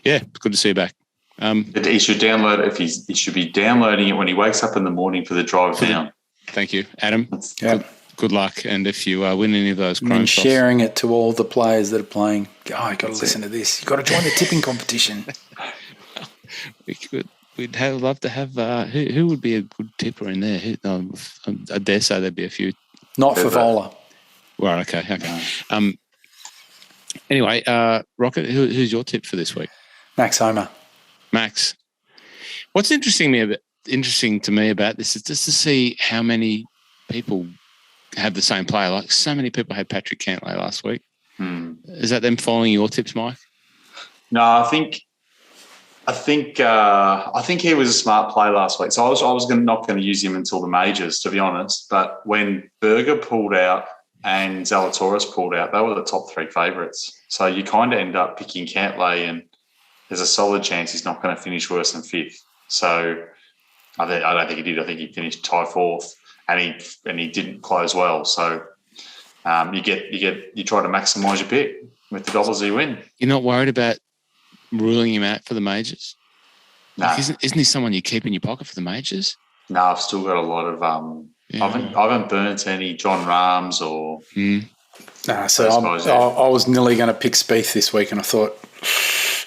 Yeah, good to see you back. He should download it. He should be downloading it when he wakes up in the morning for the drive down. Thank you, Adam. Good luck. And if you win any of those Chrome and sharing it to all the players that are playing, you got to listen to this. You got to join the tipping competition. We'd love to have who would be a good tipper in there? I dare say there'd be a few. Not for Vola. Right. Okay. Anyway, Rocket, who's your tip for this week? Max Homer. Max. What's interesting to me about this is just to see how many people have the same player. Like so many people had Patrick Cantlay last week. Is that them following your tips, Mike? No, I think he was a smart play last week. So I was not going to use him until the majors, to be honest. But when Berger pulled out and Zalatoris pulled out, they were the top three favourites. So you kind of end up picking Cantlay, and there's a solid chance he's not going to finish worse than fifth. So I don't think he did. I think he finished tied fourth, and he didn't close well. So you try to maximise your pick with the dollars you win. You're not worried about ruling him out for the majors? No. Like, isn't he someone you keep in your pocket for the majors? No, I've still got a lot of I haven't burnt any John Rahms or So I was nearly going to pick Spieth this week, and I thought,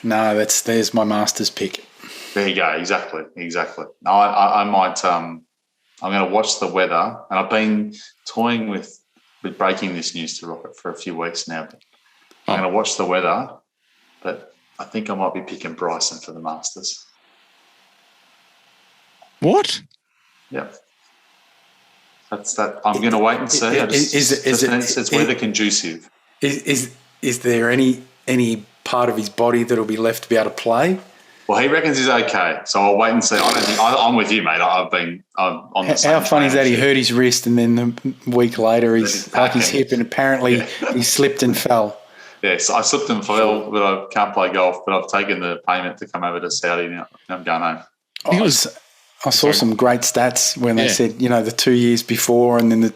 no, there's my Masters pick. There you go, exactly. No, I might I'm going to watch the weather, and I've been toying with breaking this news to Rocket for a few weeks now. But I'm going to watch the weather, but I think I might be picking Bryson for the Masters. What? Yeah. That's that. I'm going to wait and see. It's weather conducive. Is there any part of his body that'll be left to be able to play? Well, he reckons he's okay, so I'll wait and see. I'm with you, mate. I'm on the same. How funny is that? He hurt his wrist, and then the week later he's like his hip, and apparently he slipped and fell. Yes, I slipped and fell, but I can't play golf. But I've taken the payment to come over to Saudi now. I'm going home. I saw some great stats when they said, the 2 years before, and then the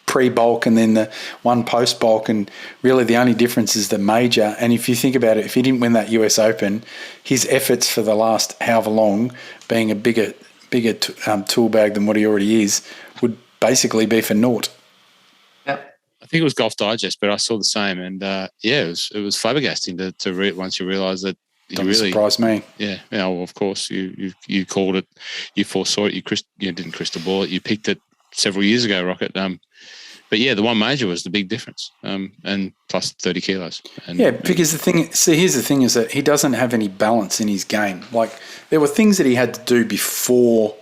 pre-bulk, and then the one post-bulk, and really the only difference is the major. And if you think about it, if he didn't win that US Open, his efforts for the last however long, being a bigger tool bag than what he already is, would basically be for naught. Yep. I think it was Golf Digest, but I saw the same, and it was flabbergasting to once you realise that. Doesn't surprise me. Yeah. Well, of course, you called it, you foresaw it, you didn't crystal ball it, you picked it several years ago, Rocket. But the one major was the big difference, and plus 30 kilos. Because here's the thing is that he doesn't have any balance in his game. Like, there were things that he had to do before.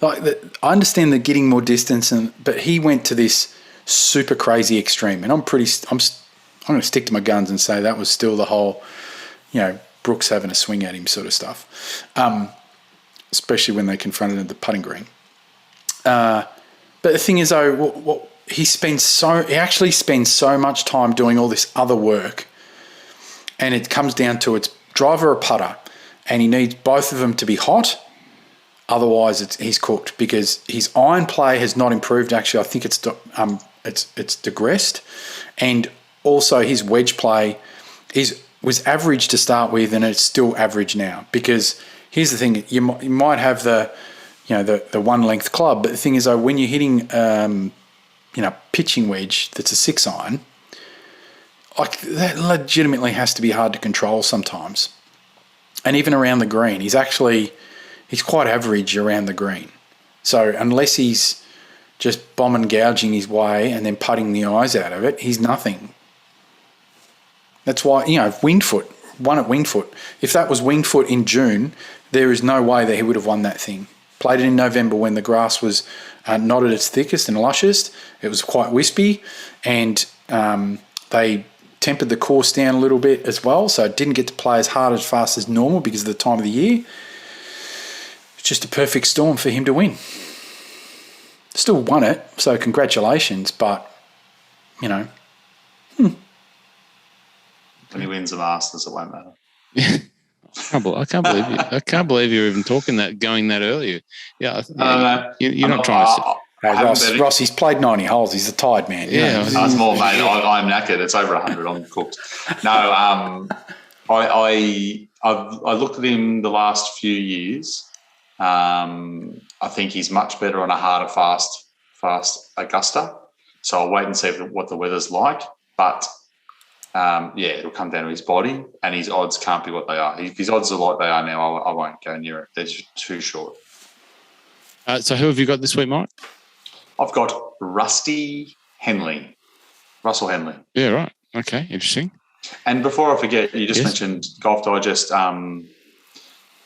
Like, I understand the getting more distance, but he went to this super crazy extreme, and I'm going to stick to my guns and say that was still the whole, Brooks having a swing at him sort of stuff, especially when they confronted him at the putting green. But the thing is, though, he actually spends so much time doing all this other work, and it comes down to it's driver or putter, and he needs both of them to be hot. Otherwise, he's cooked, because his iron play has not improved. Actually, I think it's digressed, and also his wedge play was average to start with, and it's still average now. Because here's the thing: you might have the one length club, but the thing is, though, when you're hitting pitching wedge that's a 6-iron, like, that legitimately has to be hard to control sometimes. And even around the green, he's quite average around the green. So unless he's just bombing, gouging his way and then putting the eyes out of it, he's nothing. That's why, Wingfoot won at Wingfoot. If that was Wingfoot in June, there is no way that he would have won that thing. Played it in November when the grass was not at its thickest and lushest. It was quite wispy, and they tempered the course down a little bit as well, so it didn't get to play as hard as fast as normal because of the time of the year. It's just a perfect storm for him to win. Still won it, so congratulations, but, When he wins the Masters, it won't matter. I can't believe you're even going that earlier. Yeah, you're not trying to. Hey, Ross, he's played 90 holes. He's a tired man. Yeah, that's more, mate. I'm knackered. It's over 100. I'm cooked. No, I looked at him the last few years. I think he's much better on a harder, fast Augusta. So I'll wait and see what the weather's like. But it'll come down to his body, and his odds can't be what they are. If his odds are like they are now, I won't go near it. They're just too short. So who have you got this week, Mike? I've got Russell Henley. Yeah, right. Okay, interesting. And before I forget, you just mentioned Golf Digest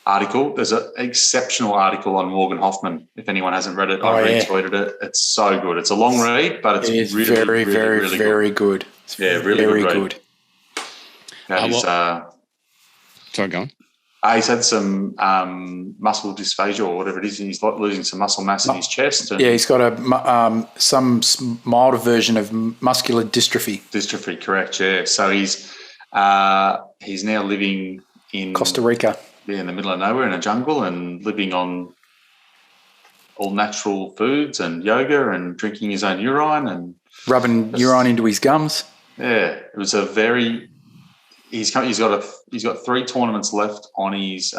article. There's an exceptional article on Morgan Hoffman. If anyone hasn't read it, I retweeted it. It's so good. It's a long read, but it's really, very, really, very, really very good. It's really good. Sorry, go on. He's had some muscle dysphagia or whatever it is, and he's losing some muscle mass in his chest. And he's got some milder version of muscular dystrophy. Dystrophy, correct, yeah. So he's now living in Costa Rica. Yeah, in the middle of nowhere in a jungle, and living on all natural foods and yoga and drinking his own urine and rubbing urine into his gums. Yeah, it was a very. He's got 3 tournaments left on his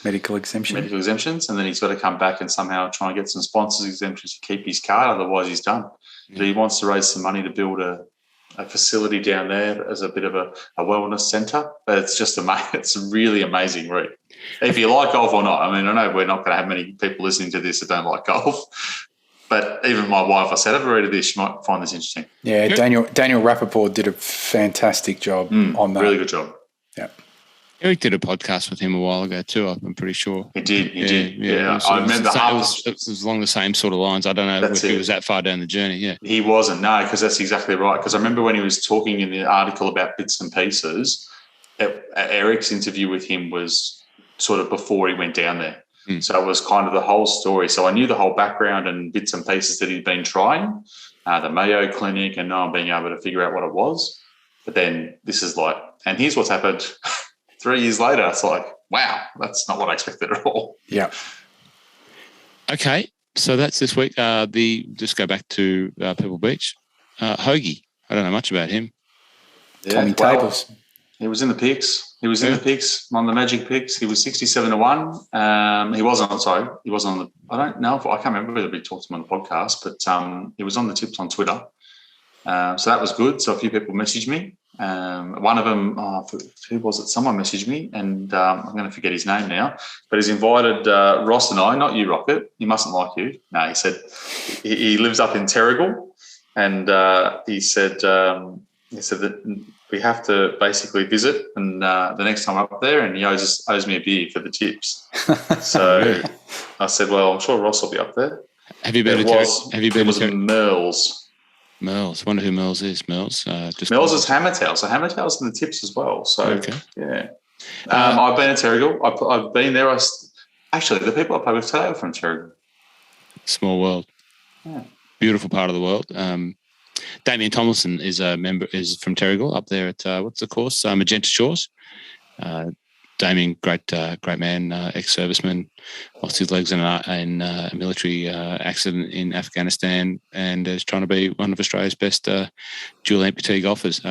medical exemptions, and then he's got to come back and somehow try and get some sponsors exemptions to keep his card. Otherwise, he's done. Yeah. But he wants to raise some money to build a facility down there as a bit of a wellness centre. But it's just it's a really amazing read. If you like golf or not, I mean, I know we're not going to have many people listening to this that don't like golf. But even my wife, I said, have a read of this. You might find this interesting. Yeah, Daniel Rappaport did a fantastic job on that. Really good job. Yeah. Eric did a podcast with him a while ago too, I'm pretty sure. He did. Yeah. I remember it was along the same sort of lines. I don't know if he was that far down the journey, yeah. He wasn't, no, because that's exactly right. Because I remember when he was talking in the article about bits and pieces, Eric's interview with him was sort of before he went down there. So it was kind of the whole story. So I knew the whole background and bits and pieces that he'd been trying, the Mayo Clinic, and now I'm being able to figure out what it was. But then this is like, and here's what's happened 3 years later. It's like, wow, that's not what I expected at all. Yeah. Okay, so that's this week. Just go back to Pebble Beach. Hoagie, I don't know much about him. Yeah, Tommy Tables. He was in the picks. He was in the picks, on the Magic picks. He was 67-1. He wasn't on the. I don't know I can't remember whether we talked to him on the podcast, but he was on the tips on Twitter. So that was good. So a few people messaged me. One of them, who was it? Someone messaged me, and I'm going to forget his name now. But he's invited Ross and I, not you, Rocket. He mustn't like you. No, he said he lives up in Terrigal, and he said that we have to basically visit, and the next time up there, and he owes me a beer for the tips. So I said, well, I'm sure Ross will be up there. Have you been to Terrigal? It was Merle's. Merle's. I wonder who Merle's is. Merle's is Hammertail. So Hammertail's in the tips as well. So, yeah. I've been to Terrigal. I've been there. Actually, the people I play with today are from Terrigal. Small world. Yeah. Beautiful part of the world. Damien Tomlinson is from Terrigal up there at what's the course? Magenta Shores. Damien, great man, ex-serviceman, lost his legs in a military accident in Afghanistan, and is trying to be one of Australia's best dual amputee golfers.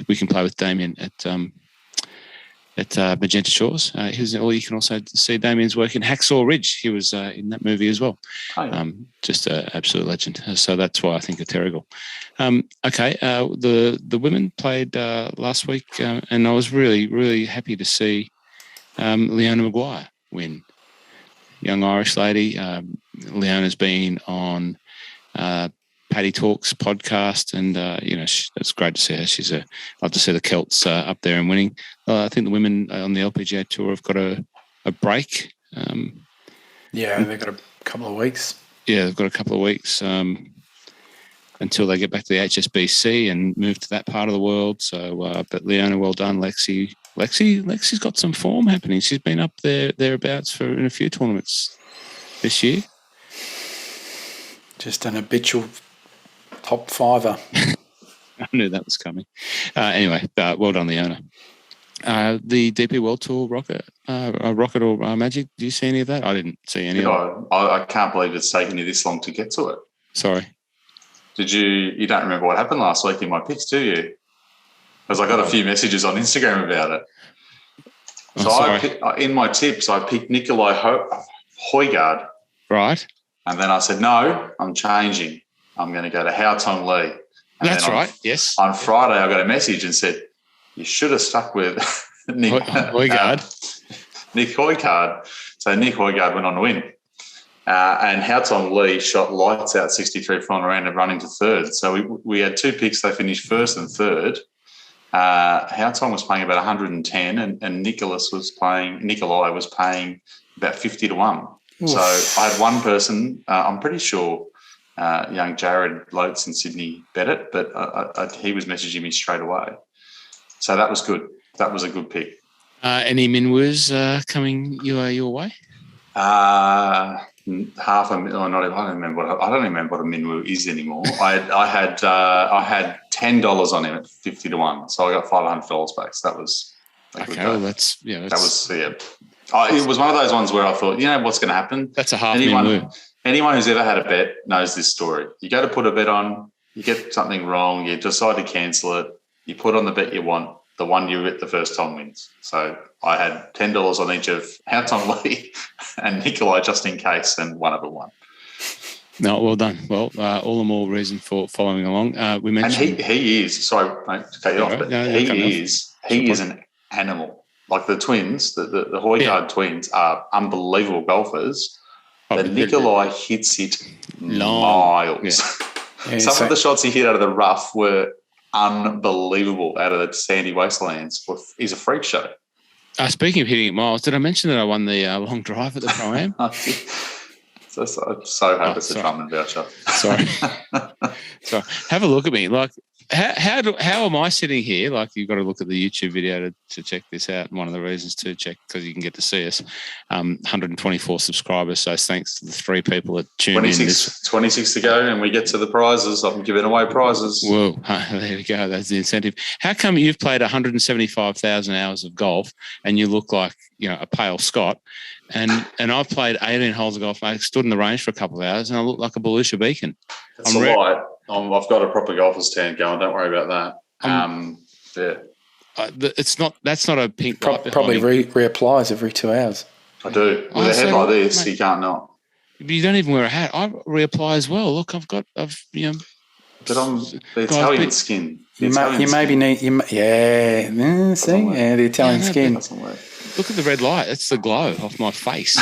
We can play with Damien at Magenta Shores. You can also see Damien's work in Hacksaw Ridge. He was in that movie as well. Oh, yeah. Just an absolute legend. So that's why I think of Terrigal. Okay, the women played last week, and I was really, really happy to see Leona Maguire win. Young Irish lady. Leona's been on Paddy Talks podcast, and it's great to see her. Love to see the Celts up there and winning. I think the women on the LPGA Tour have got a break. They've got a couple of weeks. Yeah, they've got a couple of weeks until they get back to the HSBC and move to that part of the world. So, but Leona, well done, Lexi's got some form happening. She's been up thereabouts in a few tournaments this year. Just an habitual top fiver. I knew that was coming. Anyway, well done, Leona. The DP World Tour Rocket or Magic, do you see any of that? I didn't see any of it. I can't believe it's taken you this long to get to it. Sorry. Did you don't remember what happened last week in my picks, do you? Because I got a few messages on Instagram about it. So in my tips, I picked Nikolai Højgaard. Right. And then I said, no, I'm changing. I'm going to go to Hao Tong Lee. And That's right. Yes. On Friday, I got a message and said, "You should have stuck with Nick Højgaard." Nick Højgaard. So Nick Højgaard went on to win. And Haotong Lee shot lights out 63 final round and running to third. So we had two picks. They finished first and third. Haotong was playing about 110 and Nikolai was paying about 50 to 1. Oof. So I had one person, I'm pretty sure young Jared Lotes in Sydney bet it, but he was messaging me straight away. So that was good. That was a good pick. Any Minwoos coming your way? Half a million. I don't remember what a Minwoo is anymore. I had $10 on him at 50 to 1, so I got $500 back. So that was okay. Well, it was one of those ones where I thought, what's going to happen? That's a half Minwoo. Anyone who's ever had a bet knows this story. You go to put a bet on, you get something wrong, you decide to cancel it, you put on the bet you want. The one you bet the first time wins. So I had $10 on each of Haotong Lee and Nikolai just in case, and one of them won. No, well done. Well, all the more reason for following along. We mentioned, and he is. Sorry, mate, to cut you off, but he is an animal. Like the twins, the Højgaard twins are unbelievable golfers. But Nikolai hits it miles. Yeah. Some of the shots he hit out of the rough were unbelievable out of the sandy wastelands. He's a freak show. Speaking of hitting it miles, did I mention that I won the long drive at the Pro-Am? so hope it's a Drummond voucher. Sorry. Have a look at me. Like, how am I sitting here? Like, you've got to look at the YouTube video to check this out. And one of the reasons to check, because you can get to see us, 124 subscribers. So thanks to the 3 people that tuned in. 26 to go, and we get to the prizes. I'm giving away prizes. Whoa, there we go. That's the incentive. How come you've played 175,000 hours of golf and you look like a pale Scot? And I've played 18 holes of golf. I stood in the range for a couple of hours and I look like a Belushi beacon. That's a lie. I've got a proper golfer's tan going. Don't worry about that. That's not a pink light. Probably reapplies every 2 hours. I do. With a head like this, mate, you can't not. You don't even wear a hat. I reapply as well. Look, But I'm the Italian skin. The Italian skin. Look at the red light. It's the glow off my face.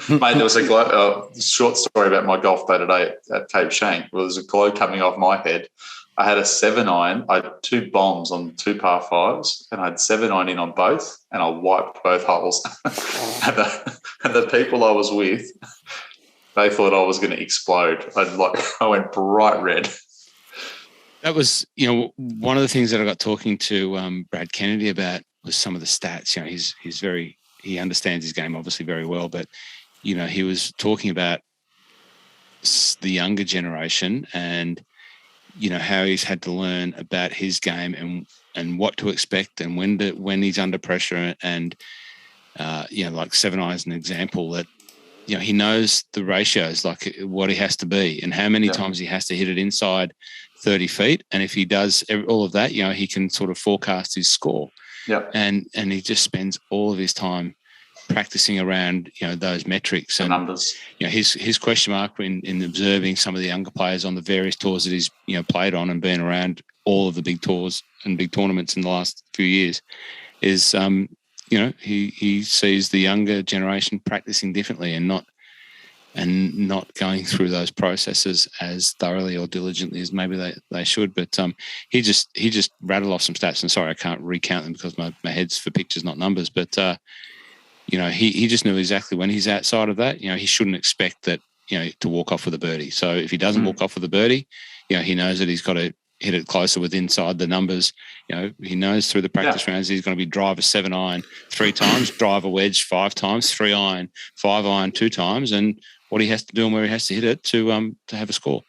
Mate, there was a short story about my golf day today at Cape Shank. Well, there's a glow coming off my head. I had a 7-iron. I had 2 bombs on 2 par 5s, and I had 7-iron in on both, and I wiped both holes. and the people I was with, they thought I was going to explode. I went bright red. That was, one of the things that I got talking to Brad Kennedy about was some of the stats. He understands his game obviously very well, but he was talking about the younger generation and how he's had to learn about his game and what to expect and when he's under pressure and like 7-iron is an example that he knows the ratios, like what he has to be and how many times he has to hit it inside 30 feet, and if he does all of that, he can sort of forecast his score. Yeah, and he just spends all of his time practicing around those metrics and numbers. His question mark in observing some of the younger players on the various tours that he's played on and been around all of the big tours and big tournaments in the last few years is he sees the younger generation practicing differently and not going through those processes as thoroughly or diligently as maybe they should. But he just rattled off some stats, and sorry, I can't recount them because my head's for pictures, not numbers. But he just knew exactly when he's outside of that. He shouldn't expect that to walk off with a birdie. So if he doesn't walk off with a birdie, he knows that he's got to hit it closer with inside the numbers. He knows through the practice rounds he's going to be driver 7-iron 3 times, driver wedge 5 times, 3-iron, 5-iron 2 times, and what he has to do and where he has to hit it to have a score.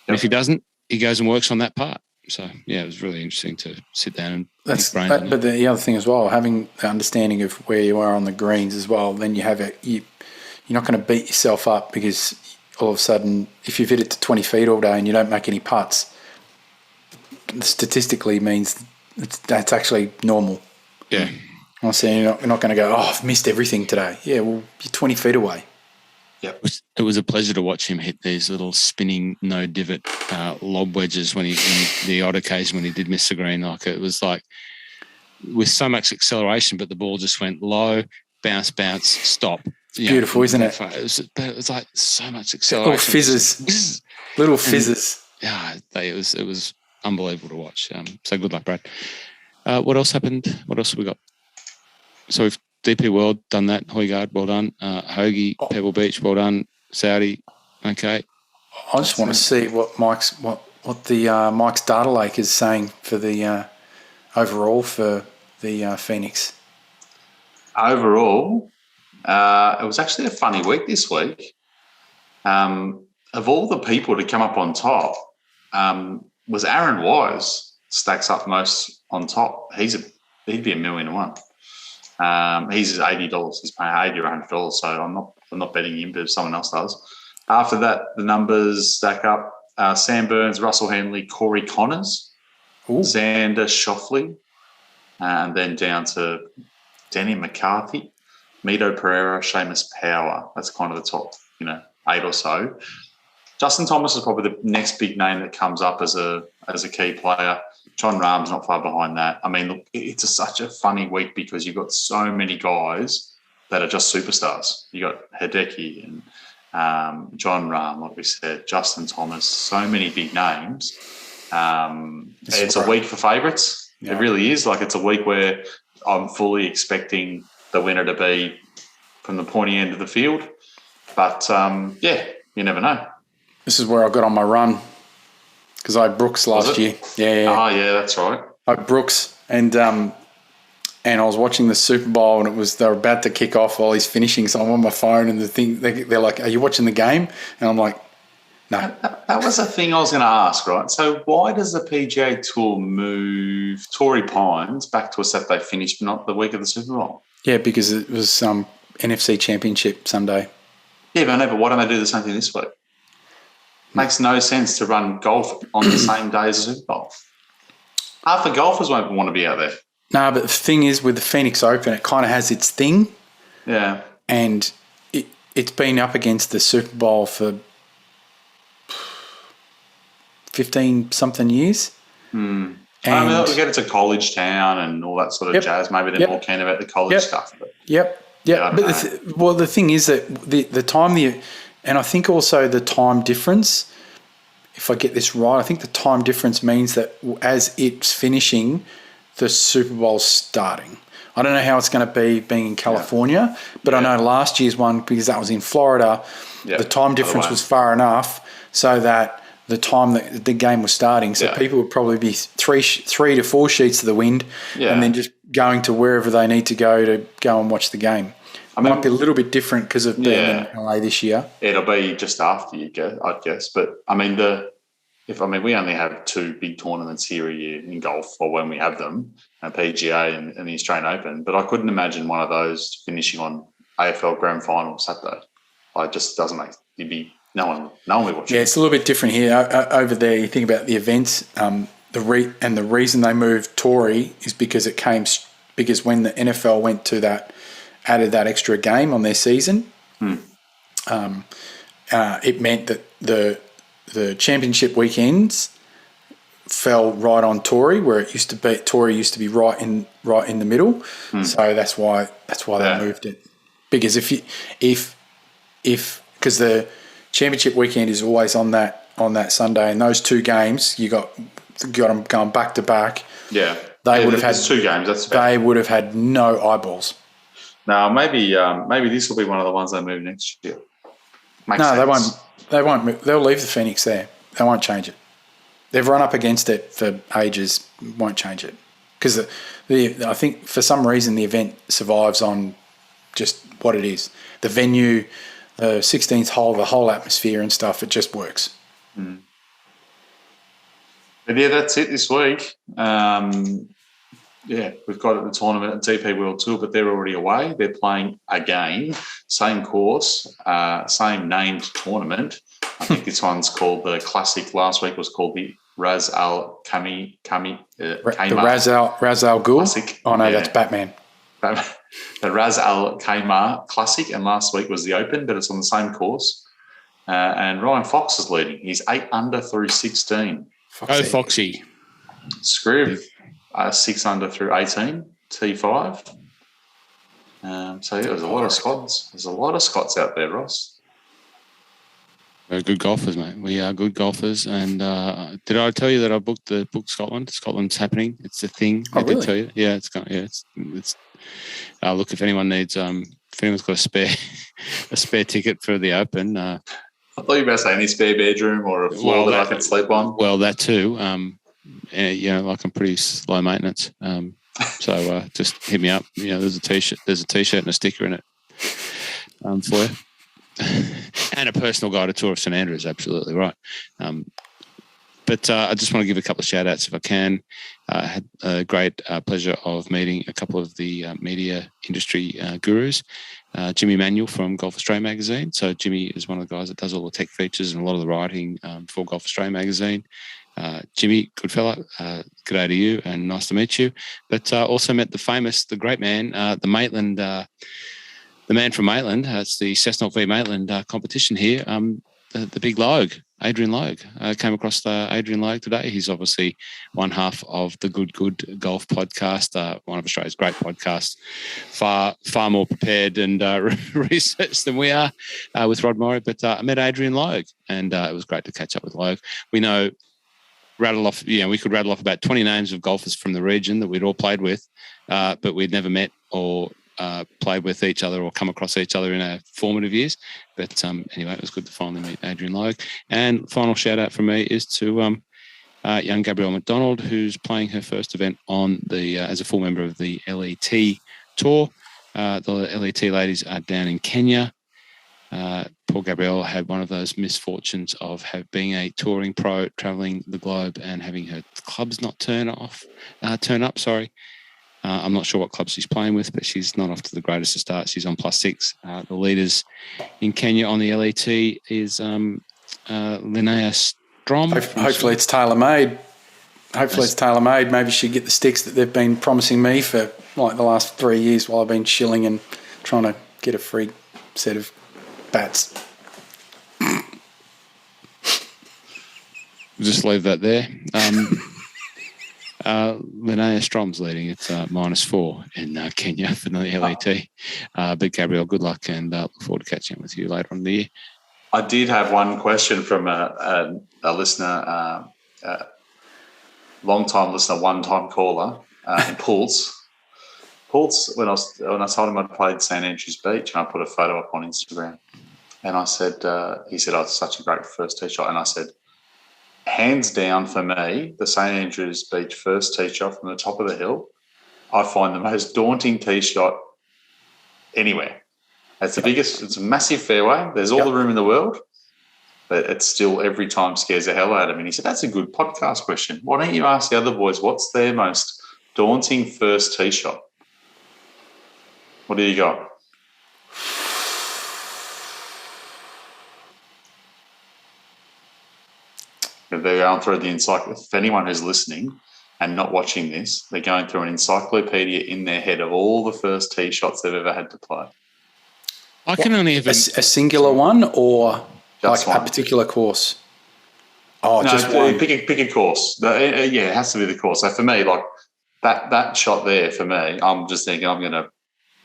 And if he doesn't, he goes and works on that part. So, it was really interesting to sit down and pick brains on it. But the other thing as well, having the understanding of where you are on the greens as well, then you have you're not going to beat yourself up because all of a sudden, if you've hit it to 20 feet all day and you don't make any putts, statistically means that's actually normal. Yeah. I'm saying you're not going to go, I've missed everything today. Yeah, well, you're 20 feet away. Yep. It was a pleasure to watch him hit these little spinning no divot lob wedges when the odd occasion when he did miss the green. Like it was like with so much acceleration, but the ball just went low, bounce, stop. Beautiful, isn't it? It was like so much acceleration. Little fizzes. Yeah, it was unbelievable to watch. So good luck, Brad. What else happened? What else have we got? So we've DP World done that. Hoygaard, well done. Hoagie, Pebble Beach, well done. Saudi, okay. I just want to see what the Mike's data lake is saying for the overall for the Phoenix. Overall, it was actually a funny week this week. Of all the people to come up on top, was Aaron Wise stacks up most on top. He'd be $1 million to 1. He's $80. He's paying $80 or $100. So I'm not betting him, but if someone else does. After that, the numbers stack up. Sam Burns, Russell Henley, Corey Connors, Xander Schauffele, and then down to Danny McCarthy, Mito Pereira, Seamus Power. That's kind of the top, 8 or so. Justin Thomas is probably the next big name that comes up as a key player. John Rahm's not far behind that. I mean, look, it's such a funny week because you've got so many guys that are just superstars. You got Hideki and John Rahm, like we said, Justin Thomas, so many big names. It's a week for favourites. Yeah. It really is. Like, it's a week where I'm fully expecting the winner to be from the pointy end of the field. But, you never know. This is where I got on my run because I had Brooks last year. Yeah. Oh, yeah, that's right. I had Brooks and I was watching the Super Bowl and they were about to kick off while he's finishing. So I'm on my phone and they're like, "Are you watching the game?" And I'm like, "No." That was the thing I was going to ask, right? So why does the PGA Tour move Torrey Pines back to a Saturday finish, but not the week of the Super Bowl? Yeah, because it was NFC Championship Sunday. Yeah, but I know, but why don't they do the same thing this week? Makes no sense to run golf on the same day as the Super Bowl. Half the golfers won't want to be out there. No, but the thing is, with the Phoenix Open, it kind of has its thing. Yeah. And it's been up against the Super Bowl for 15-something years. And we get it's a college town and all that sort of jazz. Maybe they're more keen about the college stuff. But But the thing is that the time and I think also the time difference, if I get this right, I think the time difference means that as it's finishing, the Super Bowl's starting. I don't know how it's going to be being in California, but I know last year's one, because that was in Florida, the time difference was far enough so that the time that the game was starting, so people would probably be 3 to 4 sheets to the wind and then just going to wherever they need to go and watch the game. It might be a little bit different because of being in LA this year. It'll be just after you go, I'd guess. But I mean, we only have 2 big tournaments here a year in golf, or when we have them, PGA and the Australian Open. But I couldn't imagine one of those finishing on AFL Grand Final Saturday. It just doesn't make no one will watch it. Yeah, it's a little bit different here. Over there, you think about the events. The reason they moved Torrey is because when the NFL went to that. Added that extra game on their season. It meant that the championship weekends fell right on Torrey, where Torrey used to be right in the middle. So that's why they moved it. Because because the championship weekend is always on that Sunday, and those 2 games you got them going back to back. Yeah, they would have had 2 games. They would have had no eyeballs. No, maybe this will be one of the ones they move next year. Makes sense. They won't move. They'll leave the Phoenix there. They won't change it. They've run up against it for ages. Won't change it because I think for some reason the event survives on just what it is. The venue, the 16th hole, the whole atmosphere and stuff. It just works. But yeah, that's it this week. We've got the tournament at DP World Tour, but they're already away. They're playing again, same course, same named tournament. I think this one's called the Classic. Last week was called the Ras Al Khimar. The Ras Al Ghul. Classic. Oh no, that's Batman. the Ras Al Khaimah Classic, and last week was the Open, but it's on the same course. And Ryan Fox is leading. He's 8 under through 16. Go Foxy. Scriv, 6 under through 18, T5. So there's a lot of Scots. There's a lot of Scots out there, Ross. We're good golfers, mate. We are good golfers. And did I tell you that I booked Scotland? Scotland's happening. It's a thing. Oh, really? Did tell you? Yeah, it's look, if anyone needs, if anyone's got a spare ticket for the Open. I thought you were about to say any spare bedroom or a floor that I can sleep on. Well, that too. Like I'm pretty low maintenance. So just hit me up. There's a t-shirt and a sticker in it for you. And a personal guided tour of St Andrews, absolutely right. But I just want to give a couple of shout outs if I can. I had a great pleasure of meeting a couple of the media industry gurus. Jimmy Manuel from Golf Australia magazine. So Jimmy is one of the guys that does all the tech features and a lot of the writing for Golf Australia magazine. Jimmy, good fella, good day to you and nice to meet you. But also met the great man, the man from Maitland. It's the Cessnock v Maitland competition here. The big Logue, Adrian Logue. I came across Adrian Logue today. He's obviously one half of the Good Golf podcast, one of Australia's great podcasts, far more prepared and researched than we are with Rod Murray. But I met Adrian Logue, and it was great to catch up with Logue. We could rattle off about 20 names of golfers from the region that we'd all played with, but we'd never met or played with each other or come across each other in our formative years. But anyway, it was good to finally meet Adrian Logue. And final shout out from me is to young Gabrielle Mcdonald, who's playing her first event on as a full member of the LET Tour. The LET ladies are down in Kenya. Poor Gabrielle had one of those misfortunes of being a touring pro, travelling the globe and having her clubs not turn up. I'm not sure what clubs she's playing with, but she's not off to the greatest of starts. She's on +6. The leaders in Kenya on the LET is Linnea Strom. Hopefully it's tailor-made. Maybe she'd get the sticks that they've been promising me for like the last 3 years while I've been chilling and trying to get a free set of bats. Just leave that there. Linnea Strom's leading. It's -4 in Kenya for the LET. But Gabrielle, good luck and look forward to catching up with you later on in the year. I did have one question from a listener, long-time listener, one-time caller, Pulse. Pulse, when I told him I'd played St Andrews Beach, and I put a photo up on Instagram, and I said, he said, "Oh, it's such a great first tee shot," and I said, hands down for me, the St Andrews Beach first tee shot from the top of the hill, I find the most daunting tee shot anywhere. It's the biggest, it's a massive fairway. There's all the room in the world, but it still every time scares the hell out of me. And he said, that's a good podcast question. Why don't you ask the other boys what's their most daunting first tee shot? What do you got? They're going through the encyclopedia. For anyone who's listening and not watching this, they're going through an encyclopedia in their head of all the first tee shots they've ever had to play. I can only have a singular one or just like one. A particular course? Oh, no, just one. Pick a course. It has to be the course. So for me, like that shot there, for me, I'm just thinking I'm going to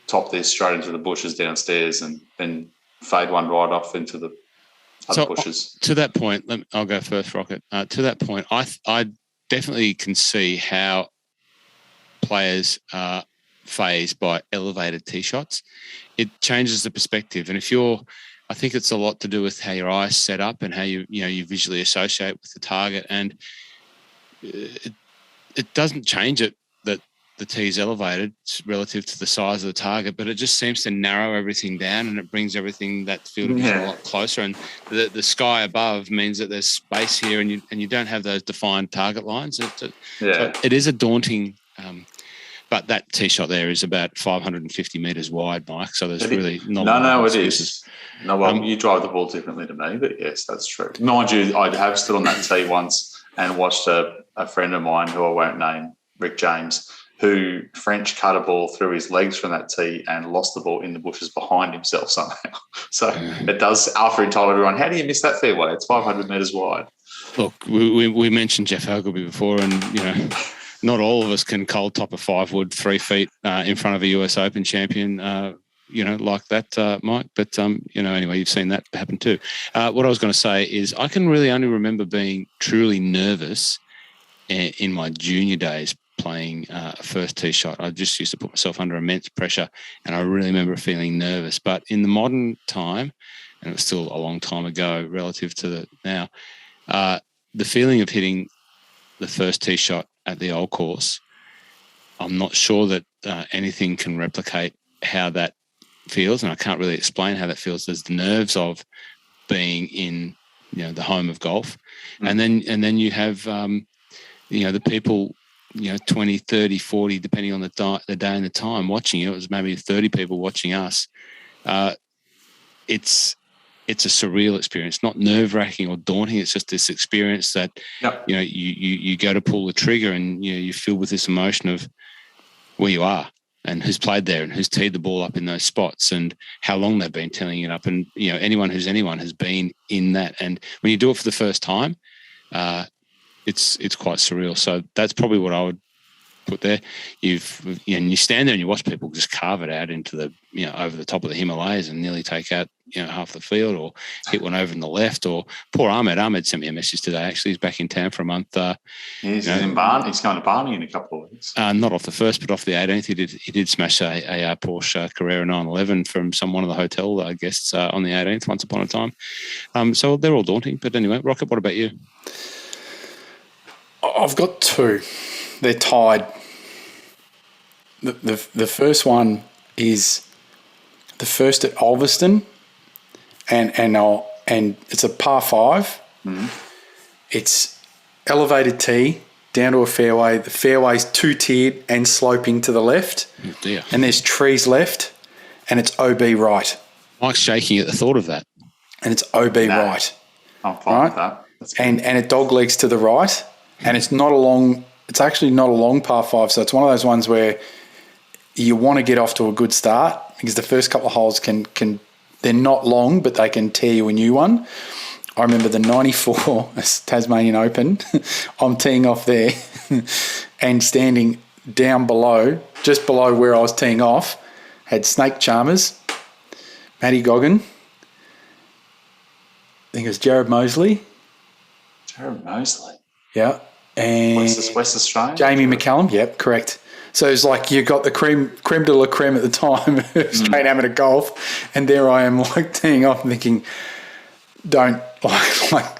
top this straight into the bushes downstairs and then fade one right off into the other bushes. To that point, I'll go first, Rocket. To that point, I definitely can see how players are phased by elevated tee shots. It changes the perspective, and I think it's a lot to do with how your eyes set up and how you visually associate with the target, and it doesn't change it that the tee is elevated relative to the size of the target, but it just seems to narrow everything down and it brings everything, that field of vision, a lot closer. And the sky above means that there's space here, and you don't have those defined target lines. So it is a daunting. But that tee shot there is about 550 metres wide, Mike. So there's really not. No, it is. No, well, you drive the ball differently to me, but yes, that's true. Mind you, I have stood on that tee once and watched a friend of mine who I won't name, Rick James, who French cut a ball through his legs from that tee and lost the ball in the bushes behind himself somehow. So it does, after he told everyone, how do you miss that fairway? It's 500 metres wide. Look, we mentioned Jeff Ogilvy before, and, not all of us can cold top a 5-wood 3 feet in front of a US Open champion, like that, Mike. But, anyway, you've seen that happen too. What I was going to say is I can really only remember being truly nervous in my junior days playing a first tee shot. I just used to put myself under immense pressure, and I really remember feeling nervous. But in the modern time, and it was still a long time ago relative to now, the feeling of hitting the first tee shot at the old course, I'm not sure that anything can replicate how that feels, and I can't really explain how that feels. There's the nerves of being in, the home of golf, and then you have, the people, 20, 30, 40, depending on the day and the time watching you. It was maybe 30 people watching us. It's a surreal experience, not nerve-wracking or daunting. It's just this experience that, you go to pull the trigger and, you feel with this emotion of where you are and who's played there and who's teed the ball up in those spots and how long they've been teeing it up. And, anyone has been in that. And when you do it for the first time, it's quite surreal. So that's probably what I would put there. And you stand there and you watch people just carve it out into the, over the top of the Himalayas and nearly take out, half the field, or hit one over in the left. Or poor Ahmed. Ahmed sent me a message today. Actually, he's back in town for a month. He's in Barney. He's going to Barney in a couple of weeks. Not off the first, but off the 18th. He did smash a Porsche Carrera 911 from one of the hotel guests on the 18th. Once upon a time. So they're all daunting. But anyway, Rocket, what about you? I've got two. They're tied. The first one is the first at Ulverston, and it's a par 5. Mm-hmm. It's elevated tee down to a fairway. The fairway's 2-tiered and sloping to the left. Oh dear. And there's trees left, and it's OB right. Mike's shaking at the thought of that. And it's OB right. I'm fine with that. And it dog legs to the right, and it's actually not a long par 5, so it's one of those ones where you want to get off to a good start because the first couple of holes they're not long, but they can tear you a new one. I remember the 94 Tasmanian Open. I'm teeing off there and standing down below, just below where I was teeing off, had Snake Chalmers, Matty Goggin, I think it was Jared Mosley. Jared Mosley. Yeah. And West Australian. Jamie McCallum, yep, correct. So it's like you got the creme de la creme at the time, straight amateur golf, and there I am teeing off and thinking, don't I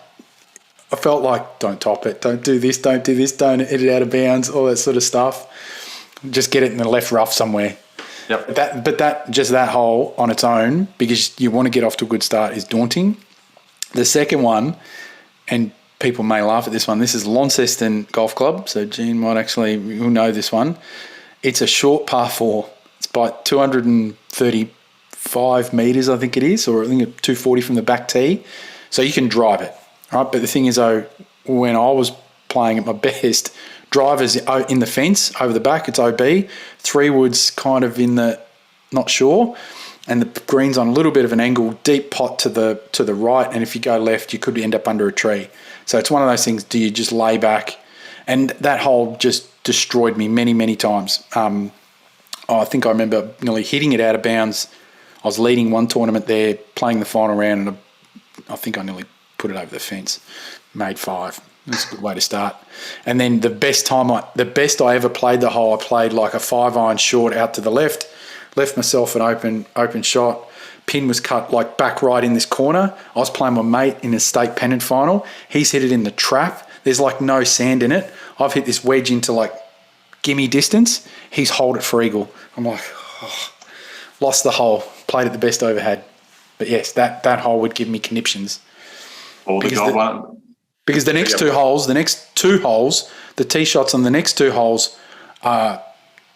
felt like don't top it, don't do this, don't hit it out of bounds, all that sort of stuff. Just get it in the left rough somewhere. Yep. But that hole on its own, because you want to get off to a good start, is daunting. The second one, and people may laugh at this one. This is Launceston Golf Club. So Gene will know this one. It's a short par 4. It's by 235 metres, I think it is, or I think 240 from the back tee. So you can drive it, right? But the thing is, when I was playing at my best, drivers in the fence over the back, it's OB. 3-wood's kind of in the not sure. And the green's on a little bit of an angle, deep pot to the right. And if you go left, you could end up under a tree. So it's one of those things, do you just lay back? And that hole just destroyed me many, many times. I think I remember nearly hitting it out of bounds. I was leading one tournament there, playing the final round, and I think I nearly put it over the fence. Made 5. That's a good way to start. And then the best I ever played the hole, I played like a 5-iron short out to the left myself an open shot. Pin was cut like back right in this corner. I was playing my mate in a state pennant final. He's hit it in the trap. There's like no sand in it. I've hit this wedge into like gimme distance. He's holed it for eagle. I'm like, lost the hole. Played it the best I ever had. But yes, that hole would give me conniptions. Or the gold one. Because the next two holes, the tee shots on the next 2 holes are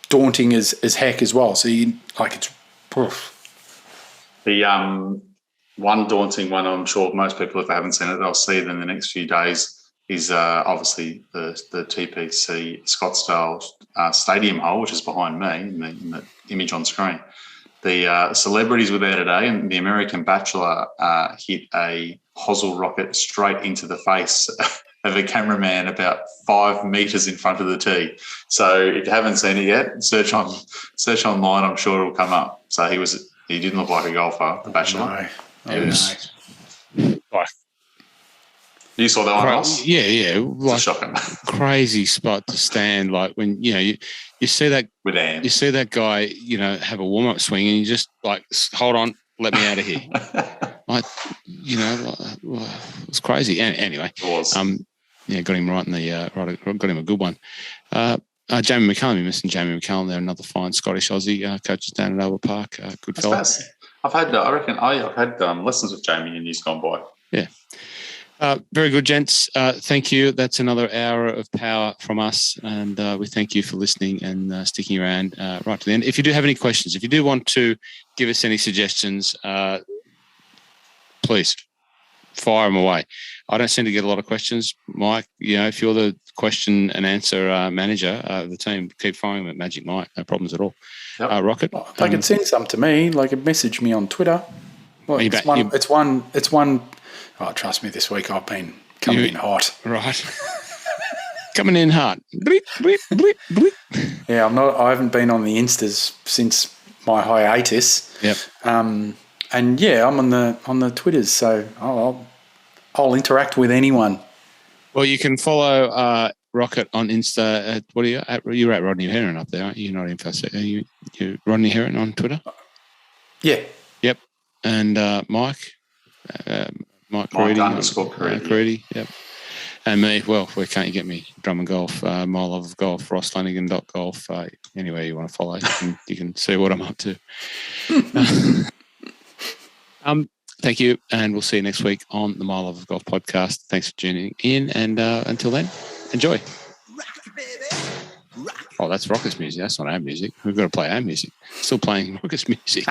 daunting as heck as well. So it's oof. The one daunting one, I'm sure most people, if they haven't seen it, they'll see it in the next few days, is obviously the TPC Scottsdale Stadium hole, which is behind me in the image on screen. The celebrities were there today, and the American Bachelor hit a hosel rocket straight into the face of a cameraman about 5 metres in front of the tee. So if you haven't seen it yet, search online. I'm sure it'll come up. So he didn't look like a golfer, the Bachelor. Like, you saw that one, Ross? Yeah. Like, shocking. Crazy spot to stand. Like when you see that with Anne. You see that guy, have a warm up swing, and you just like, hold on, let me out of here. Like, it's crazy. Anyway, it was. Got him right in the got him a good one. Jamie McCallum, you're missing Jamie McCallum there, another fine Scottish Aussie, coaches down at Albert Park. Good fella. I've had lessons with Jamie in years gone by. Yeah. Very good, gents. Thank you. That's another hour of power from us, and we thank you for listening and sticking around right to the end. If you do have any questions, if you do want to give us any suggestions, please fire them away. I don't seem to get a lot of questions, Mike. If you're the question and answer manager of the team, keep firing them at Magic Mike. No problems at all. Yep. Rocket, they can send some to me. Like, message me on Twitter. Well, it's one. Oh, trust me, this week I've been coming in hot. Right. Coming in hot. Yeah, I haven't been on the Instas since my hiatus. Yep. And yeah, I'm on the Twitters, so I'll interact with anyone. Well, you can follow Rocket on Insta. What are you at? You're at Rodney Heron up there, aren't you? You're not Info. Are you Rodney Heron on Twitter? Yeah. Yep. And Mike. Mike Caridi. Yep. And me, well, where can't you get me? Drum and Golf, My Love of Golf, RossLanigan.golf. Anywhere you want to follow, you can see what I'm up to. Thank you, and we'll see you next week on the My Love of Golf podcast. Thanks for tuning in, and until then, enjoy. Oh, that's Rocket's music. That's not our music. We've got to play our music. Still playing Rocket's music.